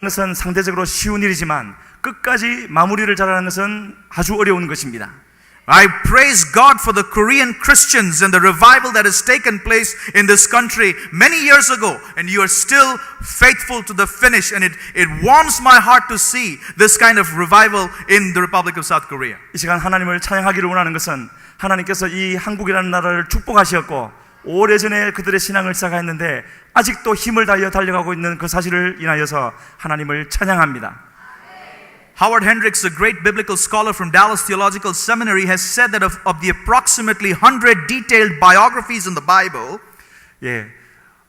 것은 상대적으로 쉬운 일이지만 끝까지 마무리를 잘하는 것은 아주 어려운 것입니다. I praise God for the Korean Christians and the revival that has taken place in this country many years ago, and you are still faithful to the finish, and it warms my heart to see this kind of revival in the Republic of South Korea. 이 시간 하나님을 찬양하기를 원하는 것은 하나님께서 이 한국이라는 나라를 축복하셨고 오래전에 그들의 신앙을 시작했는데 아직도 힘을 다하여 달려가고 있는 그 사실을 인하여서 하나님을 찬양합니다. Howard Hendricks, a great biblical scholar from Dallas Theological Seminary, has said that of the approximately 100 detailed biographies in the Bible,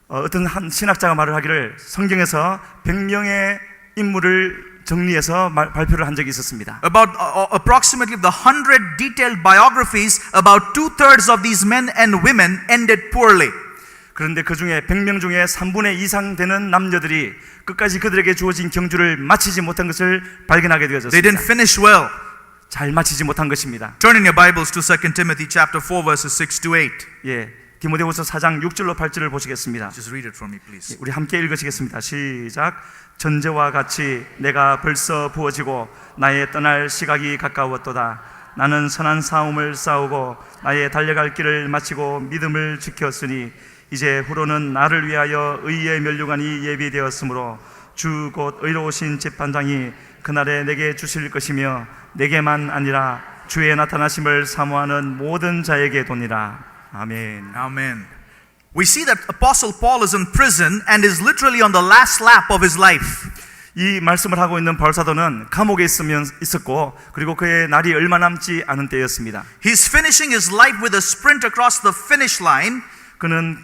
어떤 한 신학자가 말을 하기를 성경에서 100명의 인물을 정리해서 발표를 한 적이 있었습니다. about approximately the 100 detailed biographies, about 2/3 of these men and women ended poorly. 그런데 그 중에 100명 중에 3분의 2 이상 되는 남녀들이 끝까지 그들에게 주어진 경주를 마치지 못한 것을 발견하게 They 되어졌습니다. didn't finish well. 잘 마치지 못한 것입니다. Turn in your Bibles to 2 Timothy chapter 4 verses 6 to 8. 디모데후서 4장 6절로 8절을 보시겠습니다. Just read it for me, please. 우리 함께 읽으시겠습니다. 시작. 전제와 같이 내가 벌써 부어지고 나의 떠날 시각이 가까웠도다. 나는 선한 싸움을 싸우고 나의 달려갈 길을 마치고 믿음을 지켰으니 이제 후로는 나를 위하여 의의 면류관이 예비되었으므로 주 곧 의로우신 재판장이 그날에 내게 주실 것이며 내게만 아니라 주의 나타나심을 사모하는 모든 자에게 도니라. 아멘. Amen. We see that Apostle Paul is in prison and is literally on the last lap of his life. 이 말씀을 하고 있는 바울사도는 감옥에 있었고 그리고 그의 날이 얼마 남지 않은 때였습니다. He's finishing his life with a sprint across the finish line. 그는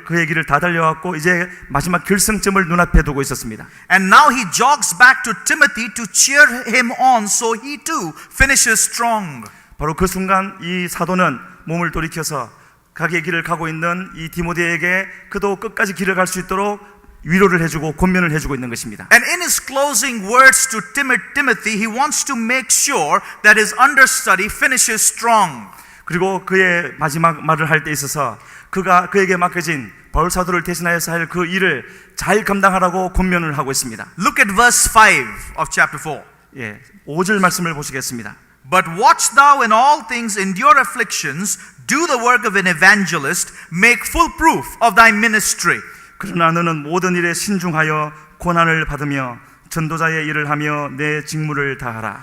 그의 길을 다 달려왔고 이제 마지막 결승점을 눈앞에 두고 있었습니다. And now he jogs back to Timothy to cheer him on so he too finishes strong. 바로 그 순간 이 사도는 몸을 돌이켜서 자기의 길을 가고 있는 이 디모데에게 그도 끝까지 길을 갈 수 있도록 위로를 해주고 권면을 해주고 있는 것입니다. And in his closing words to Timothy, he wants to make sure that his understudy finishes strong. 그리고 그의 마지막 말을 할 때 있어서 그에게 맡겨진 바울 사도를 대신하여서 할 그 일을 잘 감당하라고 권면을 하고 있습니다. Look at verse 5 of chapter 4. 5절 말씀을 보시겠습니다. But watch thou in all things, endure afflictions, do the work of an evangelist, make full proof of thy ministry. 그러나 너는 모든 일에 신중하여 고난을 받으며 전도자의 일을 하며 내 직무를 다하라.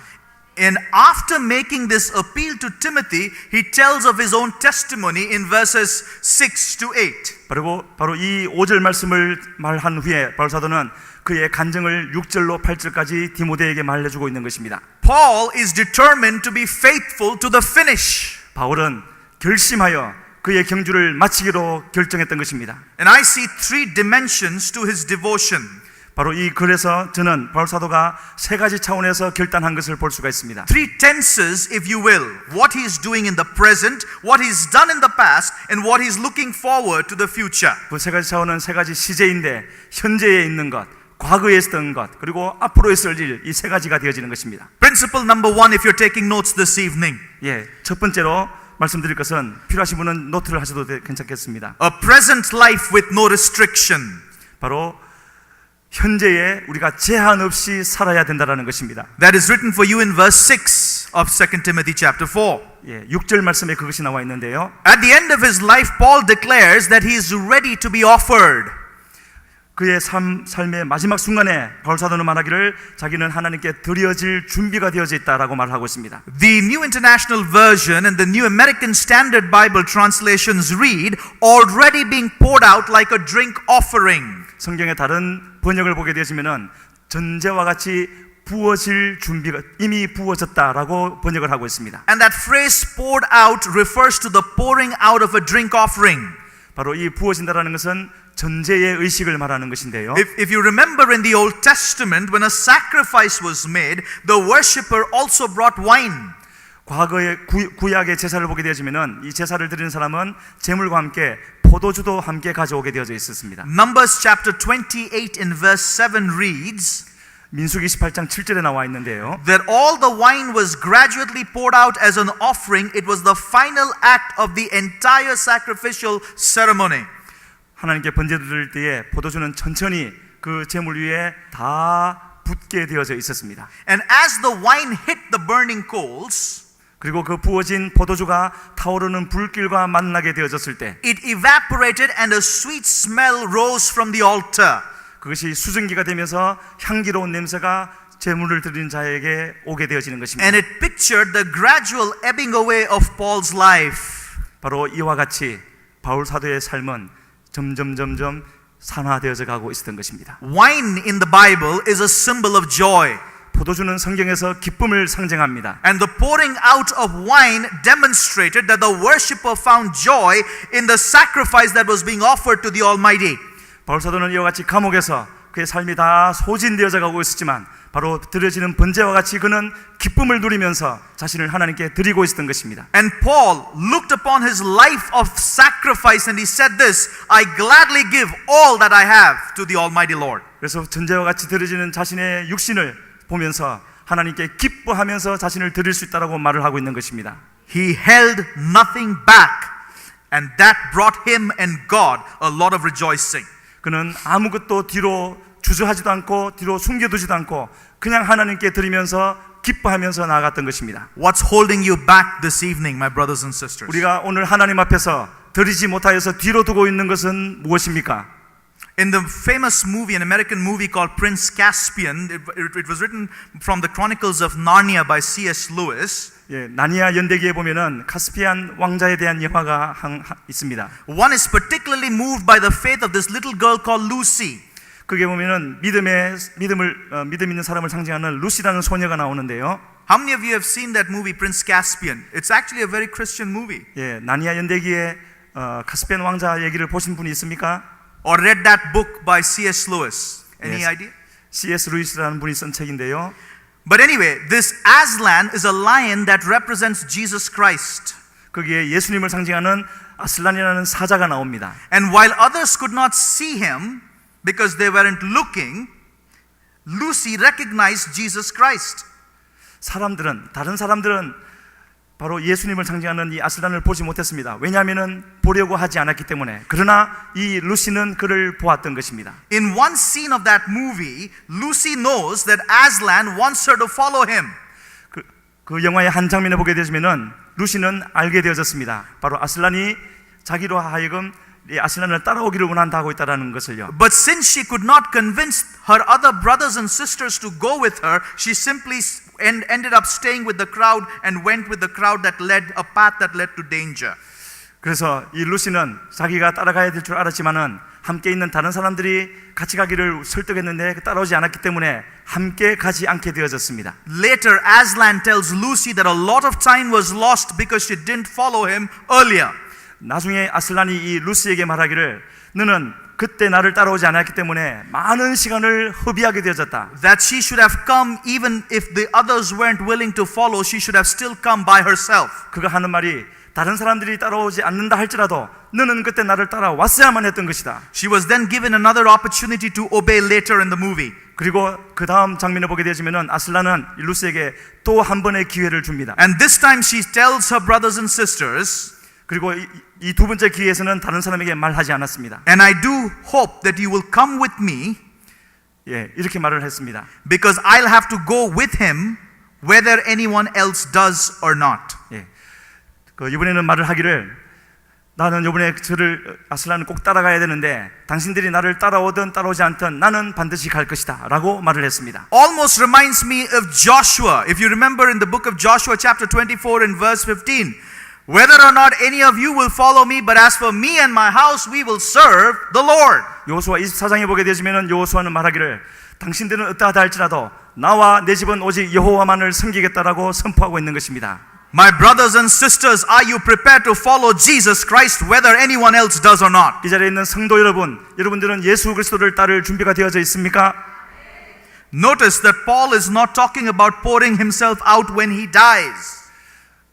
And after making this appeal to Timothy, he tells of his own testimony in verses 6 to 8. 바로 이 5절 말씀을 말한 후에 바울 사도는 그의 간증을 6절로 8절까지 디모데에게 말해주고 있는 것입니다. Paul is determined to be faithful to the finish. 바울은 결심하여 그의 경주를 마치기로 결정했던 것입니다. And I see three dimensions to his devotion. 바로 이 글에서 저는 바울 사도가 세 가지 차원에서 결단한 것을 볼 수가 있습니다. Three tenses, if you will. What he is doing in the present, what he's done in the past, and what he's looking forward to the future. 그 세 가지 차원은 세 가지 시제인데 현재에 있는 것, 과거에 있었던 것, 그리고 앞으로 있을 일, 이 세 가지가 되어지는 것입니다. Principle number 1, if you're taking notes this evening. 첫 번째로 말씀드릴 것은 필요하신 분은 노트를 하셔도 괜찮겠습니다. A present life with no restriction. 바로 현재에 우리가 제한 없이 살아야 된다는 것입니다. That is written for you in verse 6 of 2 Timothy chapter 4. 6절 말씀에 그것이 나와 있는데요. At the end of his life, Paul declares that he is ready to be offered. 그의 삶의 마지막 순간에 바울 사도는 말하기를 자기는 하나님께 드려질 준비가 되어져 있다라고 말하고 있습니다. The New International Version and the New American Standard Bible translations read, already being poured out like a drink offering. 성경의 다른 번역을 보게 되시면은 전제와 같이 부어질 준비가 이미 부어졌다라고 번역을 하고 있습니다. And that phrase poured out refers to the pouring out of a drink offering. 바로 이 부어진다라는 것은 전제의 의식을 말하는 것인데요. If you remember in the Old Testament, when a sacrifice was made, the worshipper also brought wine. 과거의 구약의 제사를 보게 되어지면은 이 제사를 드리는 사람은 제물과 함께 포도주도 함께 가져오게 되어져 있었습니다. Numbers chapter 28 in verse 7 reads, 민수기 28장 7절에 나와 있는데요. that all the wine was gradually poured out as an offering. It was the final act of the entire sacrificial ceremony. 하나님께 번제 드릴 때에 포도주는 천천히 그 제물 위에 다 붓게 되어져 있었습니다. And as the wine hit the burning coals, 그리고 그 부어진 포도주가 타오르는 불길과 만나게 되어졌을 때 it evaporated and a sweet smell rose from the altar. 그것이 수증기가 되면서 향기로운 냄새가 제물을 드린 자에게 오게 되어지는 것입니다. And it pictured the gradual ebbing away of Paul's life. 바로 이와 같이 바울 사도의 삶은 점점 산화되어져 가고 있었던 것입니다. Wine in the Bible is a symbol of joy. 포도주는 성경에서 기쁨을 상징합니다. And the pouring out of wine demonstrated that the worshipper found joy in the sacrifice that was being offered to the Almighty. 바울 사도는 이와 같이 감옥에서 그의 삶이 다 소진되어져 가고 있었지만 바로 드려지는 번제와 같이 그는 기쁨을 누리면서 자신을 하나님께 드리고 있었던 것입니다. And Paul looked upon his life of sacrifice and he said this, I gladly give all that I have to the Almighty Lord. 그래서 전제와 같이 드려지는 자신의 육신을 보면서 하나님께 기뻐하면서 자신을 드릴 수 있다라고 말을 하고 있는 것입니다. He held nothing back, and that brought him and God a lot of rejoicing. 그는 아무것도 뒤로 주저하지도 않고 뒤로 숨겨두지도 않고 그냥 하나님께 드리면서 기뻐하면서 나아갔던 것입니다. What's holding you back this evening, my brothers and sisters? 우리가 오늘 하나님 앞에서 드리지 못하여서 뒤로 두고 있는 것은 무엇입니까? In the famous movie, an American movie called Prince Caspian, it was written from the Chronicles of Narnia by C.S. Lewis. 예, 나니아 연대기에 보면은 카스피안 왕자에 대한 영화가 있습니다. One is particularly moved by the faith of this little girl called Lucy. 그게 보면은 믿음 있는 사람을 상징하는 루시라는 소녀가 나오는데요. How many of you have seen that movie, Prince Caspian? It's actually a very Christian movie. 예, 나니아 연대기에 카스피안 왕자 얘기를 보신 분이 있습니까? Or read that book by C.S. Lewis? Any Yes. idea? C.S. 루이스라는 분이 쓴 책인데요. But anyway, this Aslan is a lion that represents Jesus Christ. 거기에 예수님을 상징하는 아슬란이라는 사자가 나옵니다. And while others could not see him because they weren't looking, Lucy recognized Jesus Christ. 다른 사람들은 바로 예수님을 상징하는 이 아슬란을 보지 못했습니다. 왜냐하면은 보려고 하지 않았기 때문에. 그러나 이 루시는 그를 보았던 것입니다. In one scene of that movie, Lucy knows that Aslan wants her to follow him. 그 영화의 한 장면에 보게 되시면은 루시는 알게 되어졌습니다. 바로 아슬란이 자기로 하여금 이 아슬란을 따라오기를 원한다고 있다라는 것을요. But since she could not convince her other brothers and sisters to go with her, she simply ended up staying with the crowd and went with the crowd that led a path that led to danger. 그래서 이 루시는 자기가 따라가야 될 줄 알았지만은 함께 있는 다른 사람들이 같이 가기를 설득했는데 따라오지 않았기 때문에 함께 가지 않게 되어졌습니다. Later, Aslan tells Lucy that a lot of time was lost because she didn't follow him earlier. 나중에 아슬란이 이 루시에게 말하기를 너는 그때 나를 따라오지 않았기 때문에 많은 시간을 허비하게 되어졌다. That she should have come even if the others weren't willing to follow, she should have still come by herself. 그가 하는 말이 다른 사람들이 따라오지 않는다 할지라도 너는 그때 나를 따라왔어야만 했던 것이다. She was then given another opportunity to obey later in the movie. 그리고 그 다음 장면을 보게 되지면은 아슬란은 루시에게 또 한 번의 기회를 줍니다. And this time she tells her brothers and sisters, 그리고 이 두 번째 기회에서는 다른 사람에게 말하지 않았습니다. and I do hope that you will come with me, 예, 이렇게 말을 했습니다. because I'll have to go with him whether anyone else does or not. 예, 이번에는 말을 하기를 나는 이번에 아슬란을 꼭 따라가야 되는데 당신들이 나를 따라오든 따라오지 않든 나는 반드시 갈 것이다 라고 말을 했습니다. Almost reminds me of Joshua. If you remember in the book of Joshua chapter 24 and verse 15, whether or not any of you will follow me, but as for me and my house, we will serve the Lord. 여호수아 24장에 보게 되시면은 여호수아는 말하기를 당신들은 어떠하다 할지라도 나와 내 집은 오직 여호와만을 섬기겠다라고 선포하고 있는 것입니다. My brothers and sisters, are you prepared to follow Jesus Christ whether anyone else does or not? 이 자리에 있는 성도 여러분들은 예수 그리스도를 따를 준비가 되어져 있습니까? Notice that Paul is not talking about pouring himself out when he dies.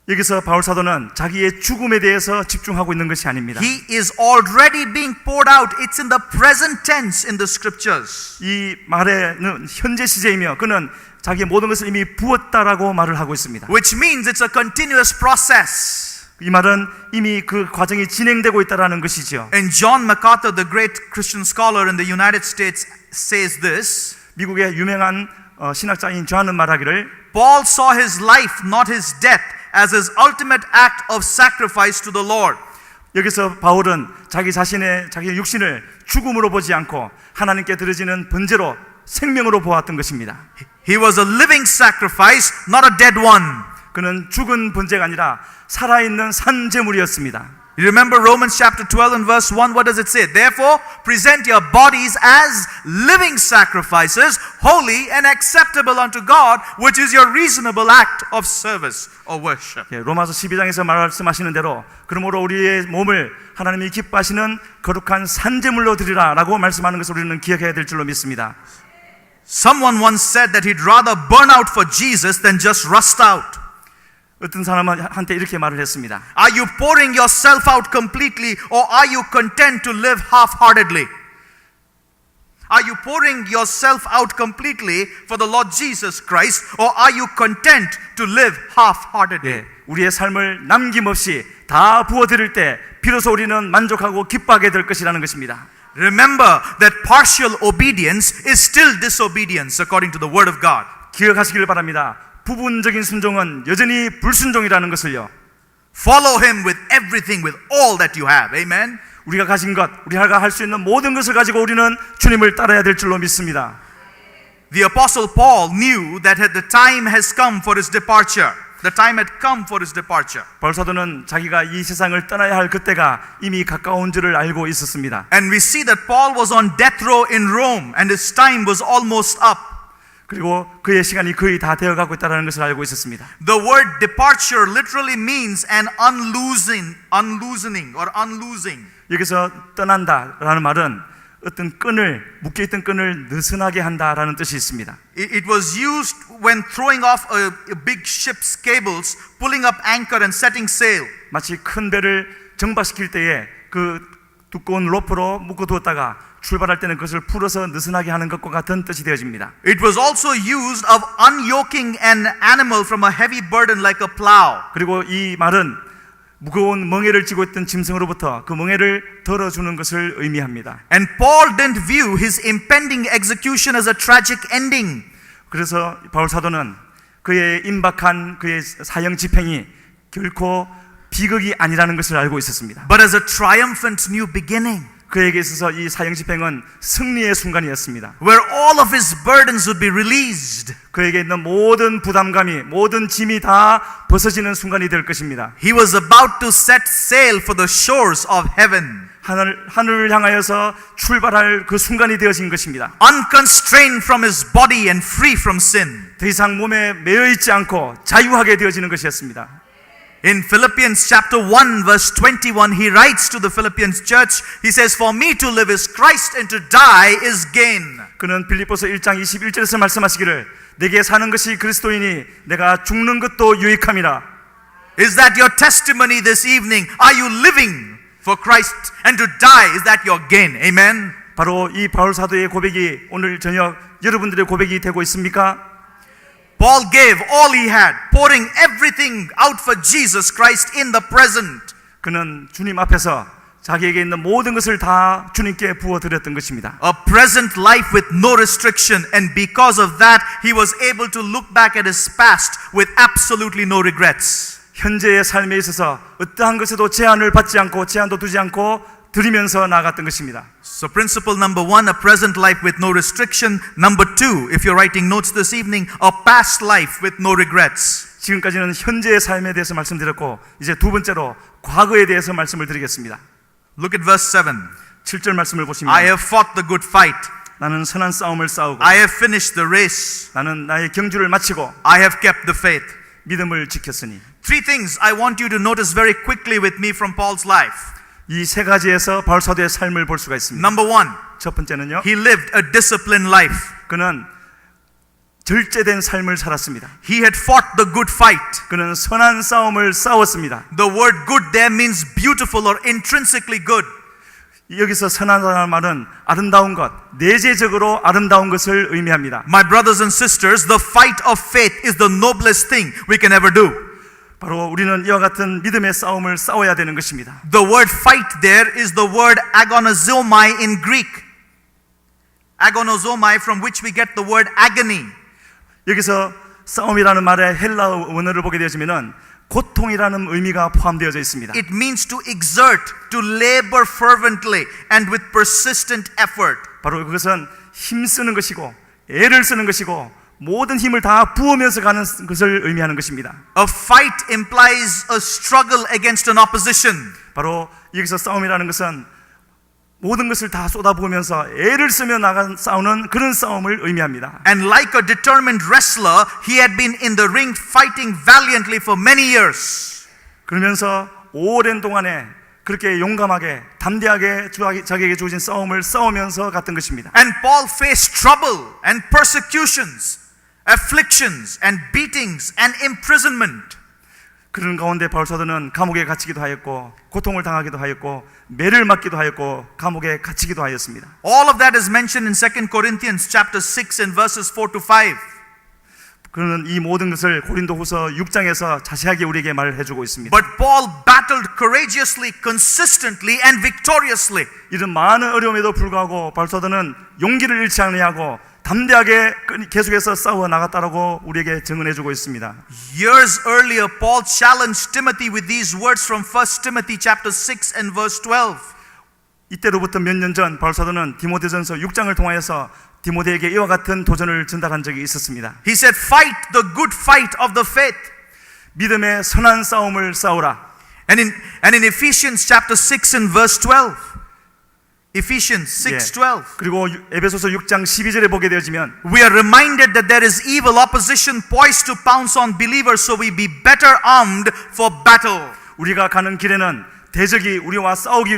여기서 바울 사도는 자기의 죽음에 대해서 집중하고 있는 것이 아닙니다. He is already being poured out. It's in the present tense in the scriptures. 이 말에는 현재 시제이며 그는 자기의 모든 것을 이미 부었다라고 말을 하고 있습니다. Which means it's a continuous process. 이 말은 이미 그 과정이 진행되고 있다라는 것이죠. And John MacArthur, the great Christian scholar in the United States, says this. 미국의 유명한 신학자인 존은 말하기를 Paul saw his life, not his death, as his ultimate act of sacrifice to the Lord. 여기서 바울은 자기 육신을 죽음으로 보지 않고 하나님께 드려지는 번제로 생명으로 보았던 것입니다. He was a living sacrifice, not a dead one. 그는 죽은 번제가 아니라 살아있는 산제물이었습니다. You remember Romans chapter 12 and verse 1, what does it say? Therefore, present your bodies as living sacrifices, holy and acceptable unto God, which is your reasonable act of service or worship. 로마서 12장에서 말씀하시는 대로 그러므로 우리의 몸을 하나님이 기뻐하시는 거룩한 산제물로 드리라 라고 말씀하는 것을 우리는 기억해야 될 줄로 믿습니다. Someone once said that he'd rather burn out for Jesus than just rust out. 어떤 사람은 한테 이렇게 말을 했습니다. Are you pouring yourself out completely, or are you content to live half-heartedly? Are you pouring yourself out completely for the Lord Jesus Christ, or are you content to live half-heartedly? 우리의 삶을 남김없이 다 부어드릴 때 비로소 우리는 만족하고 기뻐하게 될 것이라는 것입니다. Remember that partial obedience is still disobedience according to the word of God. 기억하시길 바랍니다. 부분적인 순종은 여전히 불순종이라는 것을요. Follow him with everything, with all that you have. Amen. 우리가 가진 것, 우리가 할 수 있는 모든 것을 가지고 우리는 주님을 따라야 될 줄로 믿습니다. The apostle Paul knew that the time has come for his departure. The time had come for his departure. 바울 사도는 자기가 이 세상을 떠나야 할 그때가 이미 가까운 줄을 알고 있었습니다. And we see that Paul was on death row in Rome and his time was almost up. 그리고 그의 시간이 거의 다 되어가고 있다는 것을 알고 있었습니다. The word departure literally means an unloosening or unloosing. 여기서 떠난다라는 말은 어떤 묶여있던 끈을 느슨하게 한다라는 뜻이 있습니다. It was used when throwing off a big ship's cables, pulling up anchor and setting sail. 마치 큰 배를 정박시킬 때에 그 두꺼운 로프로 묶어두었다가 출발할 때는 그것을 풀어서 느슨하게 하는 것과 같은 뜻이 되어집니다. It was also used of unyoking an animal from a heavy burden like a plow. 그리고 이 말은 무거운 멍에를 쥐고 있던 짐승으로부터 그 멍에를 덜어주는 것을 의미합니다. And Paul didn't view his impending execution as a tragic ending. 그래서 바울 사도는 그의 임박한 그의 사형 집행이 결코 비극이 아니라는 것을 알고 있었습니다. But as a triumphant new beginning. 그에게 있어서 이 사형 집행은 승리의 순간이었습니다. Where all of his burdens would be released. 그에게 있는 모든 부담감이, 모든 짐이 다 벗어지는 순간이 될 것입니다. He was about to set sail for the shores of heaven. 하늘을 향하여서 출발할 그 순간이 되어진 것입니다. Unconstrained from his body and free from sin. 더 이상 몸에 매여 있지 않고 자유하게 되어지는 것이었습니다. In Philippians chapter 1 verse 21, he writes to the Philippians church, he says, For me to live is Christ and to die is gain. 그는 빌립보서 1장 21절에서 말씀하시기를 내게 사는 것이 그리스도이니 내가 죽는 것도 유익함이라. Is that your testimony this evening? Are you living for Christ and to die? Is that your gain? Amen. 바로 이 바울 사도의 고백이 오늘 저녁 여러분들의 고백이 되고 있습니까? Paul gave all he had, pouring everything out for Jesus Christ in the present. 그는 주님 앞에서 자기에게 있는 모든 것을 다 주님께 부어드렸던 것입니다. A present life with no restriction, and because of that, he was able to look back at his past with absolutely no regrets. 현재의 삶에 있어서 어떠한 것에도 제한을 받지 않고 제한도 두지 않고 드리면서 나아갔던 것입니다. So principle number 1, a present life with no restriction. Number 2, if you're writing notes this evening, a past life with no regrets. 지금까지는 현재의 삶에 대해서 말씀드렸고 이제 두 번째로 과거에 대해서 말씀을 드리겠습니다. Look at verse 7. 7절 말씀을 보시면 I have fought the good fight. 나는 선한 싸움을 싸우고 I have finished the race. 나는 나의 경주를 마치고 I have kept the faith. 믿음을 지켰으니. Three things I want you to notice very quickly with me from Paul's life. 이 세 가지에서 바울 사도의 삶을 볼 수가 있습니다. Number 1, 첫 번째는요. he lived a disciplined life. 그는 절제된 삶을 살았습니다. He had fought the good fight. 그는 선한 싸움을 싸웠습니다. The word good there means beautiful or intrinsically good. 여기서 선하다는 말은 아름다운 것, 내재적으로 아름다운 것을 의미합니다. My brothers and sisters, the fight of faith is the noblest thing we can ever do. 바로 우리는 이와 같은 믿음의 싸움을 싸워야 되는 것입니다. The word fight there is the word agonizomai in Greek. agonizomai, from which we get the word agony. 여기서 싸움이라는 말의 헬라 원어를 보게 되어지면은 고통이라는 의미가 포함되어져 있습니다. It means to exert, to labor fervently and with persistent effort. 바로 그것은 힘쓰는 것이고 애를 쓰는 것이고 모든 힘을 다 부으면서 가는 것을 의미하는 것입니다. A fight implies a struggle against an opposition. 바로 여기서 싸움이라는 것은 모든 것을 다 쏟아부으면서 애를 쓰며 나간 싸우는 그런 싸움을 의미합니다. And like a determined wrestler, he had been in the ring fighting valiantly for many years. 그러면서 오랜 동안에 그렇게 용감하게 담대하게 자기에게 주어진 싸움을 싸우면서 갔던 것입니다. And Paul faced trouble and persecutions, afflictions and beatings and imprisonment. 그런 가운데 바울 사도는 감옥에 갇히기도 하였고 고통을 당하기도 하였고 매를 맞기도 하였고 감옥에 갇히기도 하였습니다. All of that is mentioned in 2 Corinthians chapter 6 and verses 4 to 5. 그는 이 모든 것을 고린도후서 6장에서 자세하게 우리에게 말해 주고 있습니다. But Paul battled courageously, consistently and victoriously. 이런 많은 어려움에도 불구하고 바울 사도는 용기를 잃지 아니하고 담대하게 계속해서 싸워 나갔다라고 우리에게 증언해 주고 있습니다. Years earlier, Paul challenged Timothy with these words from 1 Timothy chapter 6 and verse 12. 이때로부터 몇 년 전 바울 사도는 디모데전서 6장을 통하여서 디모데에게 이와 같은 도전을 전달한 적이 있었습니다. He said, "Fight the good fight of the faith." 믿음의 선한 싸움을 싸우라. And in Ephesians chapter 6 and verse 12. Ephesians 6:12. 그리고 에베소서 6장 12절에 보게 되어지면 We are reminded that there is evil opposition poised to pounce on believers, so we be better armed for battle. 우리가 가는 길에는 대적이 우리와 싸우기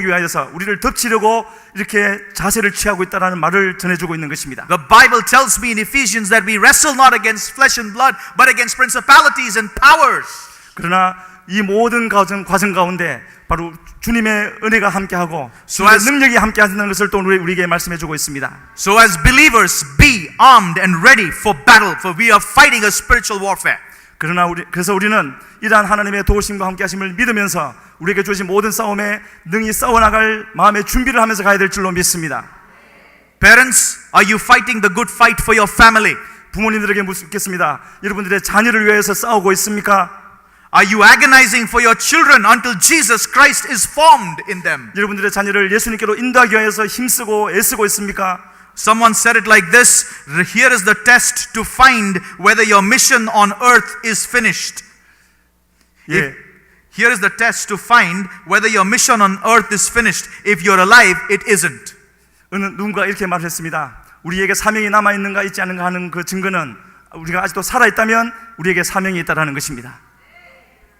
위하여서 우리를 덮치려고 이렇게 자세를 취하고 있다는 말을 전해주고 있는 것입니다. The Bible tells me in Ephesians that we wrestle not against flesh and blood, but against principalities and powers. 그러나 이 모든 과정 가운데 바로 주님의 은혜가 함께하고 So 주님의 as- 능력이 함께하는 것을 또 우리에게 말씀해주고 있습니다. So as believers, be armed and ready for battle, for we are fighting a spiritual warfare. 그래서 우리는 이러한 하나님의 도우심과 함께하심을 믿으면서 우리에게 주어진 모든 싸움에 능히 싸워나갈 마음의 준비를 하면서 가야 될 줄로 믿습니다. Parents, are you fighting the good fight for your family? 부모님들에게 묻겠습니다. 여러분들의 자녀를 위해서 싸우고 있습니까? Are you agonizing for your children until Jesus Christ is formed in them? 여러분들의 자녀를 예수님께로 인도하기 위해서 힘쓰고 애쓰고 있습니까? Someone said it like this: here is the test to find whether your mission on earth is finished. 예, Here is the test to find whether your mission on earth is finished. If you're alive, it isn't. 누군가 이렇게 말했습니다. 우리에게 사명이 남아있는가 있지 않은가 하는 그 증거는 우리가 아직도 살아있다면 우리에게 사명이 있다는 것입니다.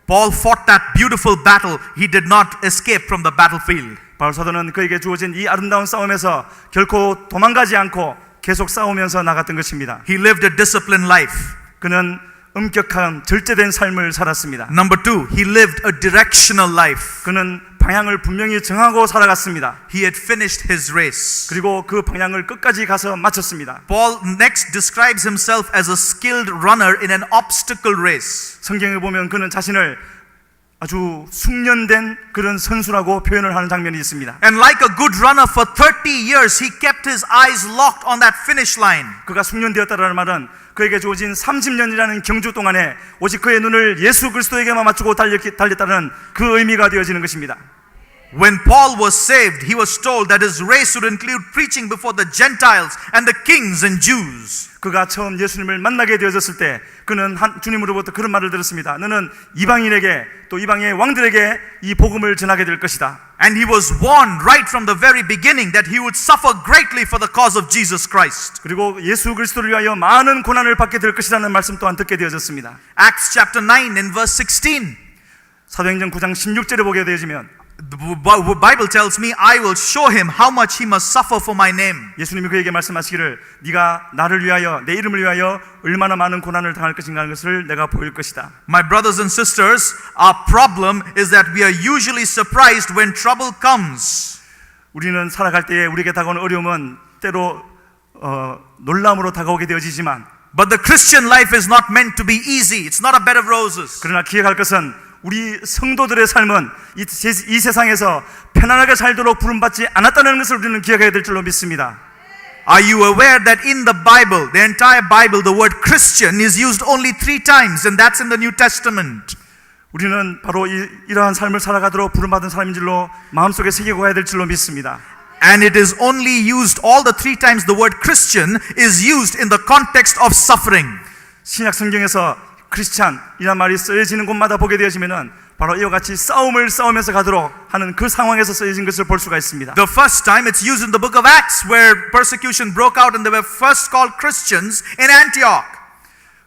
Paul fought that beautiful battle. He did not escape from the battlefield. 바울 사도는 그에게 주어진 이 아름다운 싸움에서 결코 도망가지 않고 계속 싸우면서 나갔던 것입니다. He lived a disciplined life. 그는 엄격한 절제된 삶을 살았습니다. Number two, he lived a directional life. 그는 방향을 분명히 정하고 살아갔습니다. He had finished his race. 그리고 그 방향을 끝까지 가서 마쳤습니다. Paul next describes himself as a skilled runner in an obstacle race. 성경에 보면 그는 자신을 아주 숙련된 그런 선수라고 표현을 하는 장면이 있습니다. And like a good runner for 30 years, he kept his eyes locked on that finish line. 그가 숙련되었다는 말은 그에게 주어진 30년이라는 경주 동안에 오직 그의 눈을 예수 그리스도에게만 맞추고 달렸다는 그 의미가 되어지는 것입니다. When Paul was saved, he was told that his race would include preaching before the Gentiles and the kings and Jews. 그가 처음 예수님을 만나게 되어졌을 때 그는 주님으로부터 그런 말을 들었습니다. 너는 이방인에게 또 이방의 왕들에게 이 복음을 전하게 될 것이다. And he was warned right from the very beginning that he would suffer greatly for the cause of Jesus Christ. 그리고 예수 그리스도를 위하여 많은 고난을 받게 될 것이라는 말씀 또한 듣게 되어졌습니다. Acts chapter 9 and verse 16. 사도행전 9장 16절에 보게 되어지면 The Bible tells me, I will show him how much he must suffer for my name. 예수님이 그에게 말씀하시기를 네가 나를 위하여 내 이름을 위하여 얼마나 많은 고난을 당할 것인가 하는 것을 내가 보일 것이다. My brothers and sisters, our problem is that we are usually surprised when trouble comes. 우리는 살아갈 때에 우리에게 다가오는 어려움은 때로 놀람으로 다가오게 되어지지만 But the Christian life is not meant to be easy. It's not a bed of roses. 그러나 기억할 것은 우리 성도들의 삶은 이 세상에서 편안하게 살도록 부름받지 않았다는 것을 우리는 기억해야 될 줄로 믿습니다. Are you aware that in the Bible, the entire Bible, the word Christian is used only 3 times, and that's in the New Testament? 우리는 바로 이러한 삶을 살아가도록 부름받은 사람인 줄로 마음속에 새기고 가야 될 줄로 믿습니다. And it is only used, all the 3 times the word Christian is used in the context of suffering. 신약 성경에서 크리스찬이란 말이 쓰여지는 곳마다 보게 되어지면은 바로 이와 같이 싸움을 싸우면서 가도록 하는 그 상황에서 쓰여진 것을 볼 수가 있습니다. The first time it's used in the book of Acts, where persecution broke out and they were first called Christians in Antioch.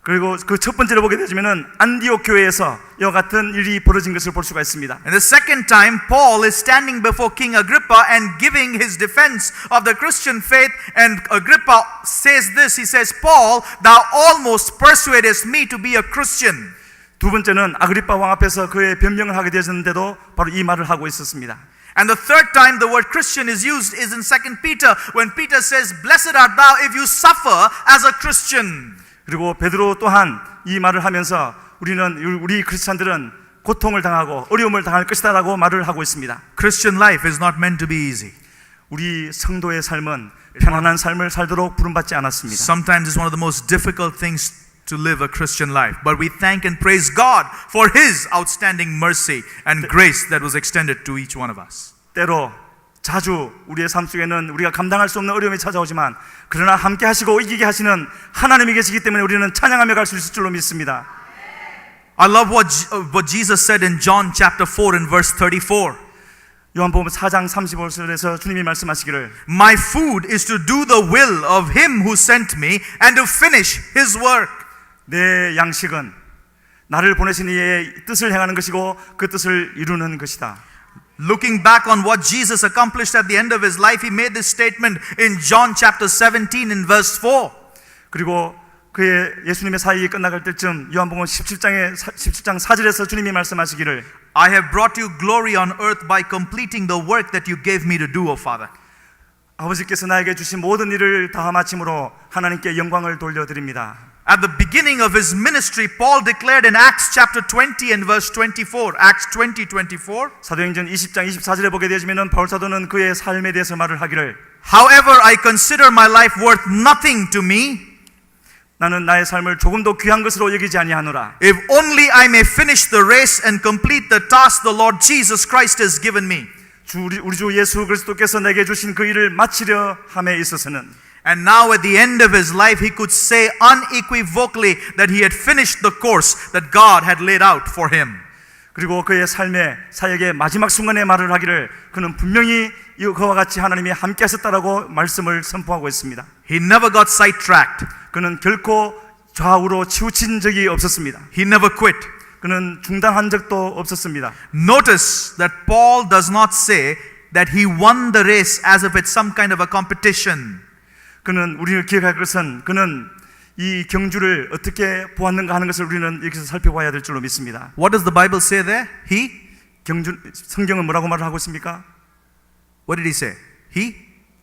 그리고 그 첫 번째로 보게 되지면은 안디옥 교회에서 이와 같은 일이 벌어진 것을 볼 수가 있습니다. And the second time, Paul is standing before King Agrippa and giving his defense of the Christian faith, and Agrippa says this, he says, Paul, thou almost persuadest me to be a Christian. 두 번째는 아그리파 왕 앞에서 그의 변명을 하게 되었는데도 바로 이 말을 하고 있었습니다. And the third time the word Christian is used is in 2 Peter, when Peter says, blessed art thou if you suffer as a Christian. 그리고 베드로 또한 이 말을 하면서 우리 크리스찬들은 고통을 당하고 어려움을 당할 것이다라고 말을 하고 있습니다. Christian life is not meant to be easy. 우리 성도의 삶은 편안한 삶을 살도록 부름받지 않았습니다. Sometimes it's one of the most difficult things to live a Christian life. But we thank and praise God for His outstanding mercy and grace that was extended to each one of us. 때로 자주 우리의 삶 속에는 우리가 감당할 수 없는 어려움이 찾아오지만 그러나 함께 하시고 이기게 하시는 하나님이 계시기 때문에 우리는 찬양하며 갈 수 있을 줄로 믿습니다. I love what Jesus said in John chapter 4 and verse 34. 요한복음 4장 35절에서 주님이 말씀하시기를 My food is to do the will of Him who sent me and to finish His work. 내 양식은 나를 보내신 이의 뜻을 행하는 것이고 그 뜻을 이루는 것이다. Looking back on what Jesus accomplished at the end of His life, He made this statement in John chapter 17 in verse 4. 그리고 그의 예수님의 사역이 끝나갈 때쯤 요한복음 17장 4절에서 주님이 말씀하시기를 I have brought you glory on earth by completing the work that you gave me to do, O Father. 아버지께서 나에게 주신 모든 일을 다 마침으로 하나님께 영광을 돌려드립니다. At the beginning of his ministry, Paul declared in Acts chapter 20 and verse 24, Acts 20:24. 사도행전 20장 24절에 보게 되지면은 바울 사도는 그의 삶에 대해서 말을 하기를 However, I consider my life worth nothing to me, 나는 나의 삶을 조금도 귀한 것으로 여기지 아니하노라. if only I may finish the race and complete the task the Lord Jesus Christ has given me. 우리 주 예수 그리스도께서 내게 주신 그 일을 마치려 함에 있어서는 And now at the end of his life, he could say unequivocally that he had finished the course that God had laid out for him. 그리고 그의 삶의 사역의 마지막 순간에 말을 하기를 그는 분명히 그와 같이 하나님이 함께 하셨다라고 말씀을 선포하고 있습니다. He never got sidetracked. 그는 결코 좌우로 치우친 적이 없었습니다. He never quit. 그는 중단한 적도 없었습니다. Notice that Paul does not say that he won the race as if it's some kind of a competition. 그는 우리를 기억할 것은 그는 이 경주를 어떻게 보았는가 하는 것을 우리는 여기서 살펴봐야 될 줄로 믿습니다. What does the Bible say there? He? 성경은 뭐라고 말을 하고 있습니까? What did he say?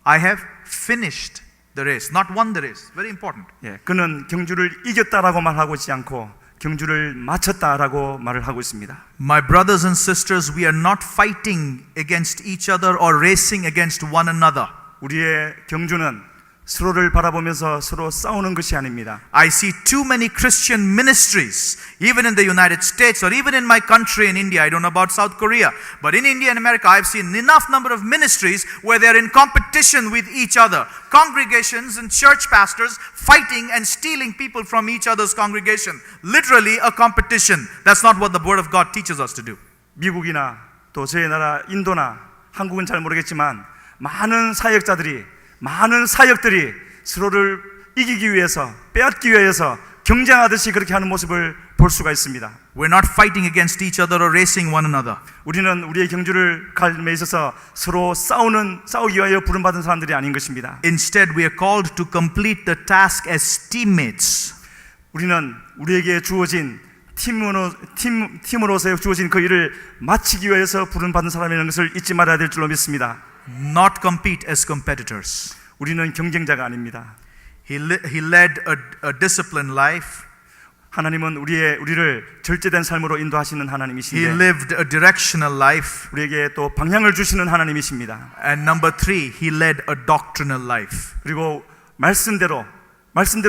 I have finished the race, not won the race. Very important. 예, 그는 경주를 이겼다라고 말하고 있지 않고 경주를 마쳤다라고 말을 하고 있습니다. My brothers and sisters, we are not fighting against each other or racing against one another. 우리의 경주는 서로를 바라보면서 서로 싸우는 것이 아닙니다. I see too many Christian ministries, even in the United States or even in my country in India. I don't know about South Korea, but in India and America, I've seen enough number of ministries where they're in competition with each other. Congregations and church pastors fighting and stealing people from each other's congregation. Literally a competition. That's not what the Word of God teaches us to do. 미국이나 또 저희 나라 인도나 한국은 잘 모르겠지만 많은 사역들이 서로를 이기기 위해서 빼앗기 위해서 경쟁하듯이 그렇게 하는 모습을 볼 수가 있습니다. We're not fighting against each other or racing one another. 우리는 우리의 경주를 갈매 있어서 서로 싸우기 위하여 부름받은 사람들이 아닌 것입니다. Instead, we are called to complete the task as teammates. 우리는 우리에게 주어진 팀으로서 주어진 그 일을 마치기 위해서 부름받은 사람이라는 것을 잊지 말아야 될 줄로 믿습니다. Not compete as competitors. 우리는 경쟁자가 아닙니다. He led a disciplined life. 하나님은 우리를 절제된 삶으로 인도하시는 He 하나님이신데 lived a directional life. 우리에게 또 방향을 주시는 하나님이십니다. And number 3, he led a doctrinal life. 그리고 말씀대로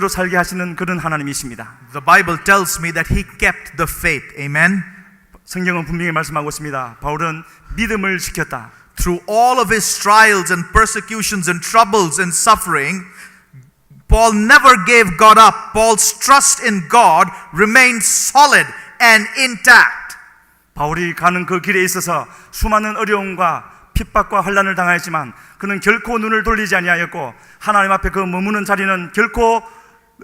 살게 하시는 그런 하나님이십니다. The Bible tells me that he kept the faith. Amen. 성경은 분명히 말씀하고 있습니다. 바울은 믿음을 지켰다. Through all of his trials and persecutions and troubles and suffering, Paul never gave God up. Paul's trust in God remained solid and intact. 바울이 가는 그 길에 있어서 수많은 어려움과 핍박과 환난을 당하였지만 그는 결코 눈을 돌리지 아니하였고 하나님 앞에 그 머무는 자리는 결코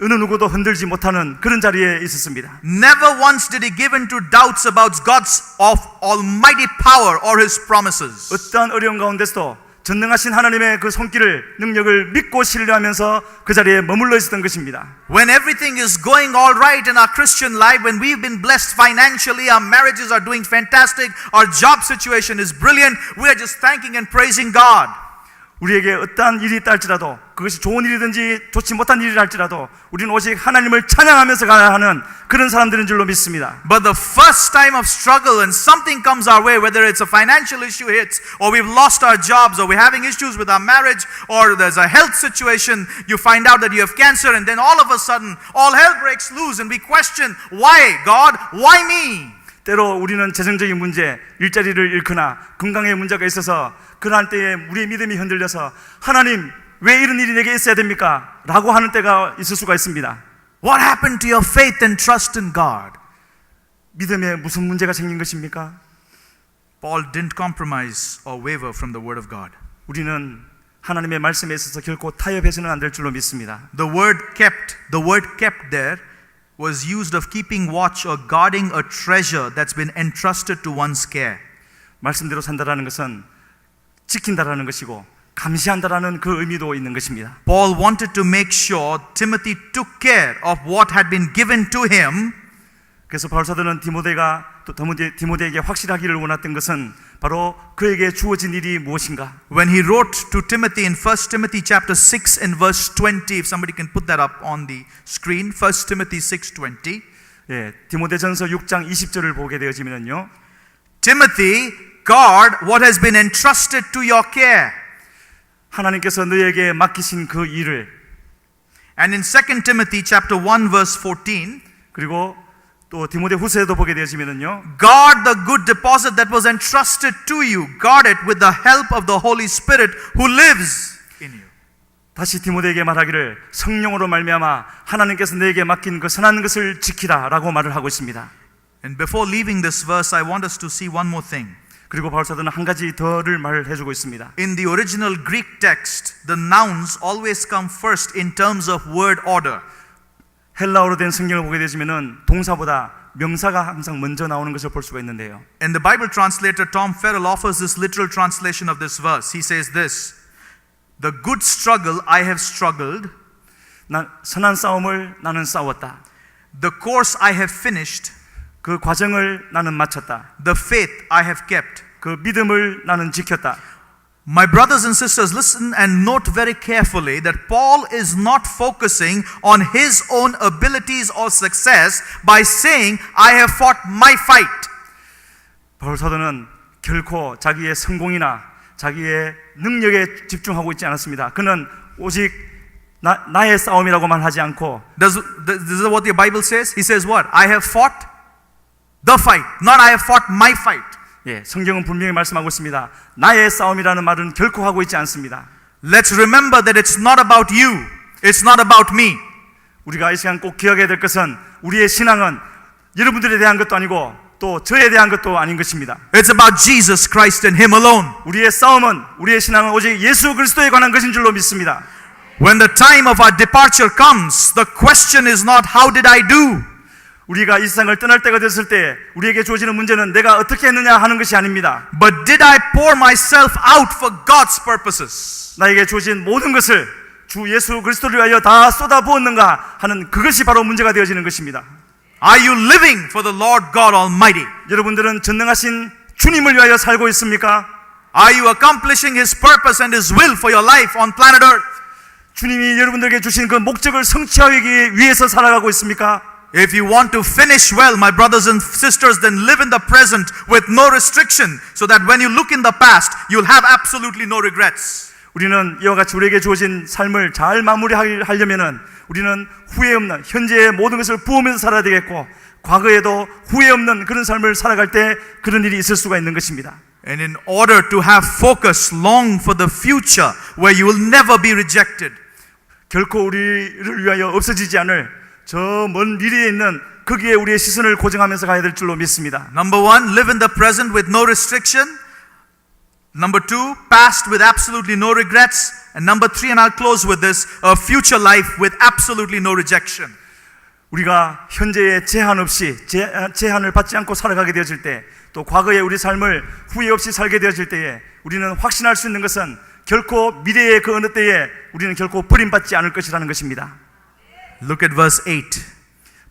어느 누구도 흔들지 못하는 그런 자리에 있었습니다. Never once did he give in to doubts about God's of almighty power or his promises. 어떠한 어려움 가운데서도 전능하신 하나님의 그 손길을 능력을 믿고 신뢰하면서 그 자리에 머물러 있었던 것입니다. When everything is going all right in our Christian life, when we've been blessed financially, our marriages are doing fantastic, our job situation is brilliant, we are just thanking and praising God. 우리에게 어떠한 일이 있다 할지라도 그것이 좋은 일이든지 좋지 못한 일이라 할지라도 우리는 오직 하나님을 찬양하면서 가야 하는 그런 사람들인 줄로 믿습니다. But the first time of struggle and something comes our way, whether it's a financial issue hits, or we've lost our jobs, or we're having issues with our marriage, or there's a health situation, you find out that you have cancer, and then all of a sudden, all hell breaks loose, and we question, why God? Why me? 때로 우리는 재정적인 문제, 일자리를 잃거나 건강에 문제가 있어서 그러한 때에 우리의 믿음이 흔들려서 하나님 왜 이런 일이 내게 있어야 됩니까? 라고 하는 때가 있을 수가 있습니다. What happened to your faith and trust in God? 믿음에 무슨 문제가 생긴 것입니까? Paul didn't compromise or waver from the word of God. 우리는 하나님의 말씀에 있어서 결코 타협해서는 안 될 줄로 믿습니다. The word kept there was used of keeping watch or guarding a treasure that's been entrusted to one's care. 말씀대로 산다라는 것은 지킨다라는 것이고 감시한다라는 그 의미도 있는 것입니다. Paul wanted to make sure Timothy took care of what had been given to him. 그래서 바울 사도는 디모데에게 확실하기를 원했던 것은 바로 그에게 주어진 일이 무엇인가? When he wrote to Timothy in 1 Timothy chapter 6 and verse 20, if somebody can put that up on the screen, 1 Timothy 6:20. 예, 디모데전서 6장 20절을 보게 되어지면요. Timothy, guard what has been entrusted to your care. 하나님께서 너에게 맡기신 그 일을 And in 2 Timothy chapter 1 verse 14, 그리고 또 디모데 후서에도 보게 되어지면요. guard the good deposit that was entrusted to you. Guard it with the help of the Holy Spirit who lives in you. 다시 디모데에게 말하기를 성령으로 말미암아 하나님께서 너에게 맡긴 그 선한 것을 지키라라고 말을 하고 있습니다. And before leaving this verse, I want us to see one more thing. 그리고 바울 사도는 한 가지 더를 말해 주고 있습니다. In the original Greek text, the nouns always come first in terms of word order. 헬라어로 된 성경을 보게 되시면은 동사보다 명사가 항상 먼저 나오는 것을 볼 수가 있는데요. And the Bible translator Tom Farrell offers this literal translation of this verse. He says this: "The good struggle I have struggled, 선한 싸움을 나는 싸웠다. the course I have finished, 그 과정을 나는 마쳤다. the faith I have kept." 그 믿음을 나는 지켰다. My brothers and sisters, listen and note very carefully that Paul is not focusing on his own abilities or success by saying, I have fought my fight. 바울 사도는 결코 자기의 성공이나 자기의 능력에 집중하고 있지 않았습니다. 그는 오직 나의 싸움이라고만 하지 않고 This is what the Bible says. He says what? I have fought the fight, not I have fought my fight. 예, 성경은 분명히 말씀하고 있습니다. 나의 싸움이라는 말은 결코 하고 있지 않습니다. Let's remember that it's not about you. It's not about me. 우리가 이 시간 꼭 기억해야 될 것은 우리의 신앙은 여러분들에 대한 것도 아니고 또 저에 대한 것도 아닌 것입니다. It's about Jesus Christ and Him alone. 우리의 싸움은 우리의 신앙은 오직 예수 그리스도에 관한 것인 줄로 믿습니다. When the time of our departure comes, the question is not how did I do? 우리가 이 세상을 떠날 때가 됐을 때 우리에게 주어지는 문제는 내가 어떻게 했느냐 하는 것이 아닙니다. But did I pour myself out for God's purposes? 나에게 주어진 모든 것을 주 예수 그리스도를 위하여 다 쏟아부었는가 하는 그것이 바로 문제가 되어지는 것입니다. Are you living for the Lord God Almighty? 여러분들은 전능하신 주님을 위하여 살고 있습니까? Are you accomplishing His purpose and His will for your life on planet Earth? 주님이 여러분들에게 주신 그 목적을 성취하기 위해서 살아가고 있습니까? If you want to finish well, my brothers and sisters, then live in the present with no restriction, so that when you look in the past, you'll have absolutely no regrets. 우리는 이와 같이 우리에게 주어진 삶을 잘 마무리하려면은 우리는 후회 없는 현재의 모든 것을 부으면서 살아야 되겠고, 과거에도 후회 없는 그런 삶을 살아갈 때 그런 일이 있을 수가 있는 것입니다. And in order to have focus, long for the future where you will never be rejected. 결코 우리를 위하여 없어지지 않을 저 먼 미래에 있는 거기에 우리의 시선을 고정하면서 가야 될 줄로 믿습니다. Number one, live in the present with no restriction. Number two, past with absolutely no regrets. And number three, and I'll close with this, a future life with absolutely no rejection. 우리가 현재에 제한 없이 제한을 받지 않고 살아가게 되어질 때, 또 과거의 우리 삶을 후회 없이 살게 되어질 때에 우리는 확신할 수 있는 것은 결코 미래의 그 어느 때에 우리는 결코 버림받지 않을 것이라는 것입니다. Look at verse 8.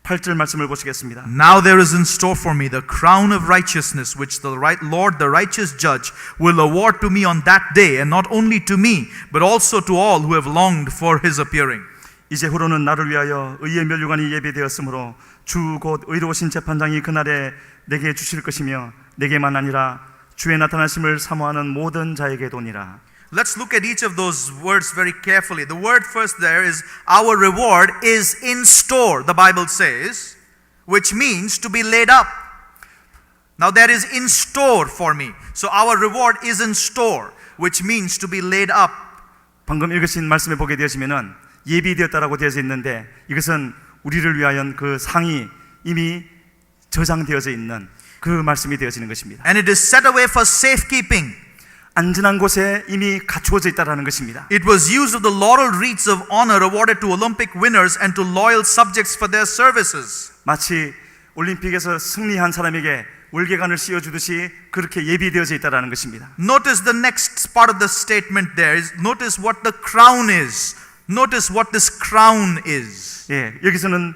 8절 말씀을 보시겠습니다. Now there is in store for me the crown of righteousness, which the Lord, the righteous judge, will award to me on that day, and not only to me, but also to all who have longed for his appearing. 이제 후로는 나를 위하여 의의 면류관이 예비되었으므로 주 곧 의로우신 재판장이 그날에 내게 주실 것이며 내게만 아니라 주의 나타나심을 사모하는 모든 자에게도니라. Let's look at each of those words very carefully. The word first there is, our reward is in store, the Bible says, which means to be laid up. Now that is in store for me. So our reward is in store, which means to be laid up. 방금 읽으신 말씀에 보게 되시면은 예비되었다라고 되어져 있는데, 이것은 우리를 위하여 그 상이 이미 저장되어져 있는 그 말씀이 되어지는 것입니다. And it is set away for safekeeping. 안전한 곳에 이미 갖추어져 있다라는 것입니다. It was used of the laurel wreaths of honor awarded to Olympic winners and to loyal subjects for their services. 마치 올림픽에서 승리한 사람에게 월계관을 씌워주듯이 그렇게 예비되어져 있다라는 것입니다. Notice the next part of the statement there is, notice what the crown is. Notice what this crown is. 예, 여기서는